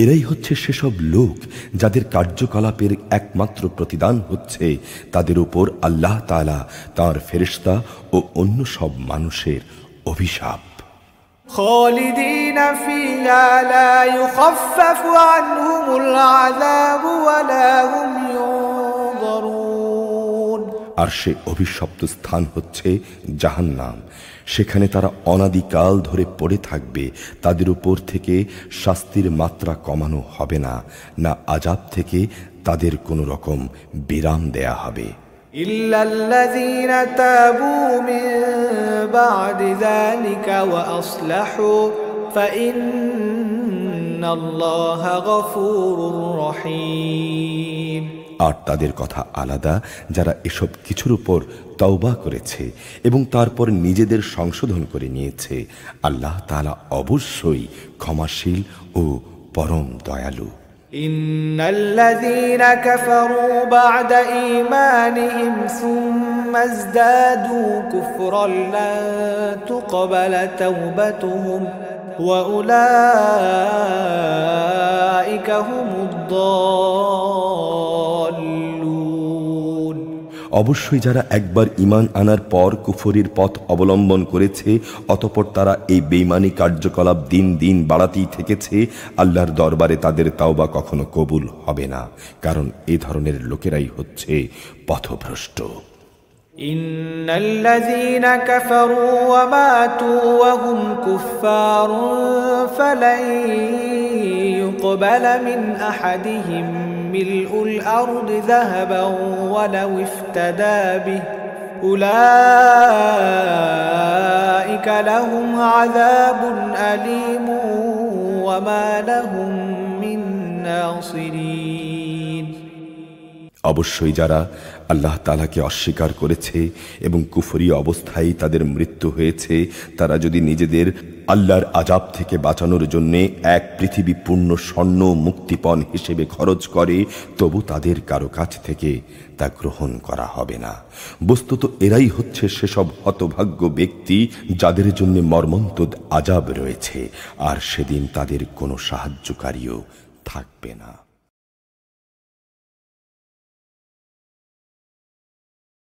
এরাই হচ্ছে সেসব লোক যাদের কার্যকলাপের একমাত্র প্রতিদান হচ্ছে তাদের উপর আল্লাহ তাআলা তাঁর ফেরেশতা ও অন্য সব মানুষের অভিশাপ। خالدين فيها لا يخفف عنهم العذاب ولا هم ينظرون। আর সে অভিশপ্ত স্থান হচ্ছে জাহান্নাম। সেখানে তারা অনাদিকাল ধরে পড়ে থাকবে। তাদের উপর থেকে শাস্তির মাত্রা কমানো হবে না, না আযাব থেকে তাদের কোনো রকম বিরাম দেয়া হবে। إلا الذين تابوا من بعد ذلك وأصلحوا فإن الله غفور رحيم। আর তাদের কথা আলাদা যারা এসব কিছুর উপর তওবা করেছে এবং তারপর নিজেদের সংশোধন করে নিয়েছে। আল্লাহ তাআলা অবশ্যই ক্ষমাশীল ও পরম দয়ালু। إن الذين كفروا بعد إيمانهم ثم ازدادوا كفرا لن تقبل توبتهم وأولئك هم الضالون অবশ্যই যারা একবার ঈমান আনার পর কুফরির পথ অবলম্বন করেছে অতঃপর তারা এই বেঈমানি কার্যকলাপ দিন দিন বাড়াতেই থেকেছে, আল্লাহর দরবারে তাদের তাওবা কখনো কবুল হবে না, কারণ এই ধরনের লোকেরাই হচ্ছে পথভ্রষ্ট। إن الذين كفروا وماتوا وهم كفار فلن يقبل من أحدهم ملء الأرض ذهبا ولو افتدى به أولئك لهم عذاب أليم وما لهم من ناصرين অবশ্যই যারা আল্লাহ তাআলাকে অস্বীকার করেছে এবং কুফরি অবস্থায় তাদের মৃত্যু হয়েছে, তারা যদি নিজেদের আল্লাহর আযাব থেকে বাঁচানোর জন্য এক পৃথিবী পূর্ণ স্বর্ণ মুক্তিপণ হিসেবে খরচ করে, তবু তাদের কারো কাছ থেকে তা গ্রহণ করা হবে না। বস্তুত এরাই হচ্ছে সেসব হতভাগ্য ব্যক্তি যাদের জন্য মর্মন্তুদ আযাব রয়েছে, আর সেদিন তাদের কোনো সাহায্যকারীও থাকবে না।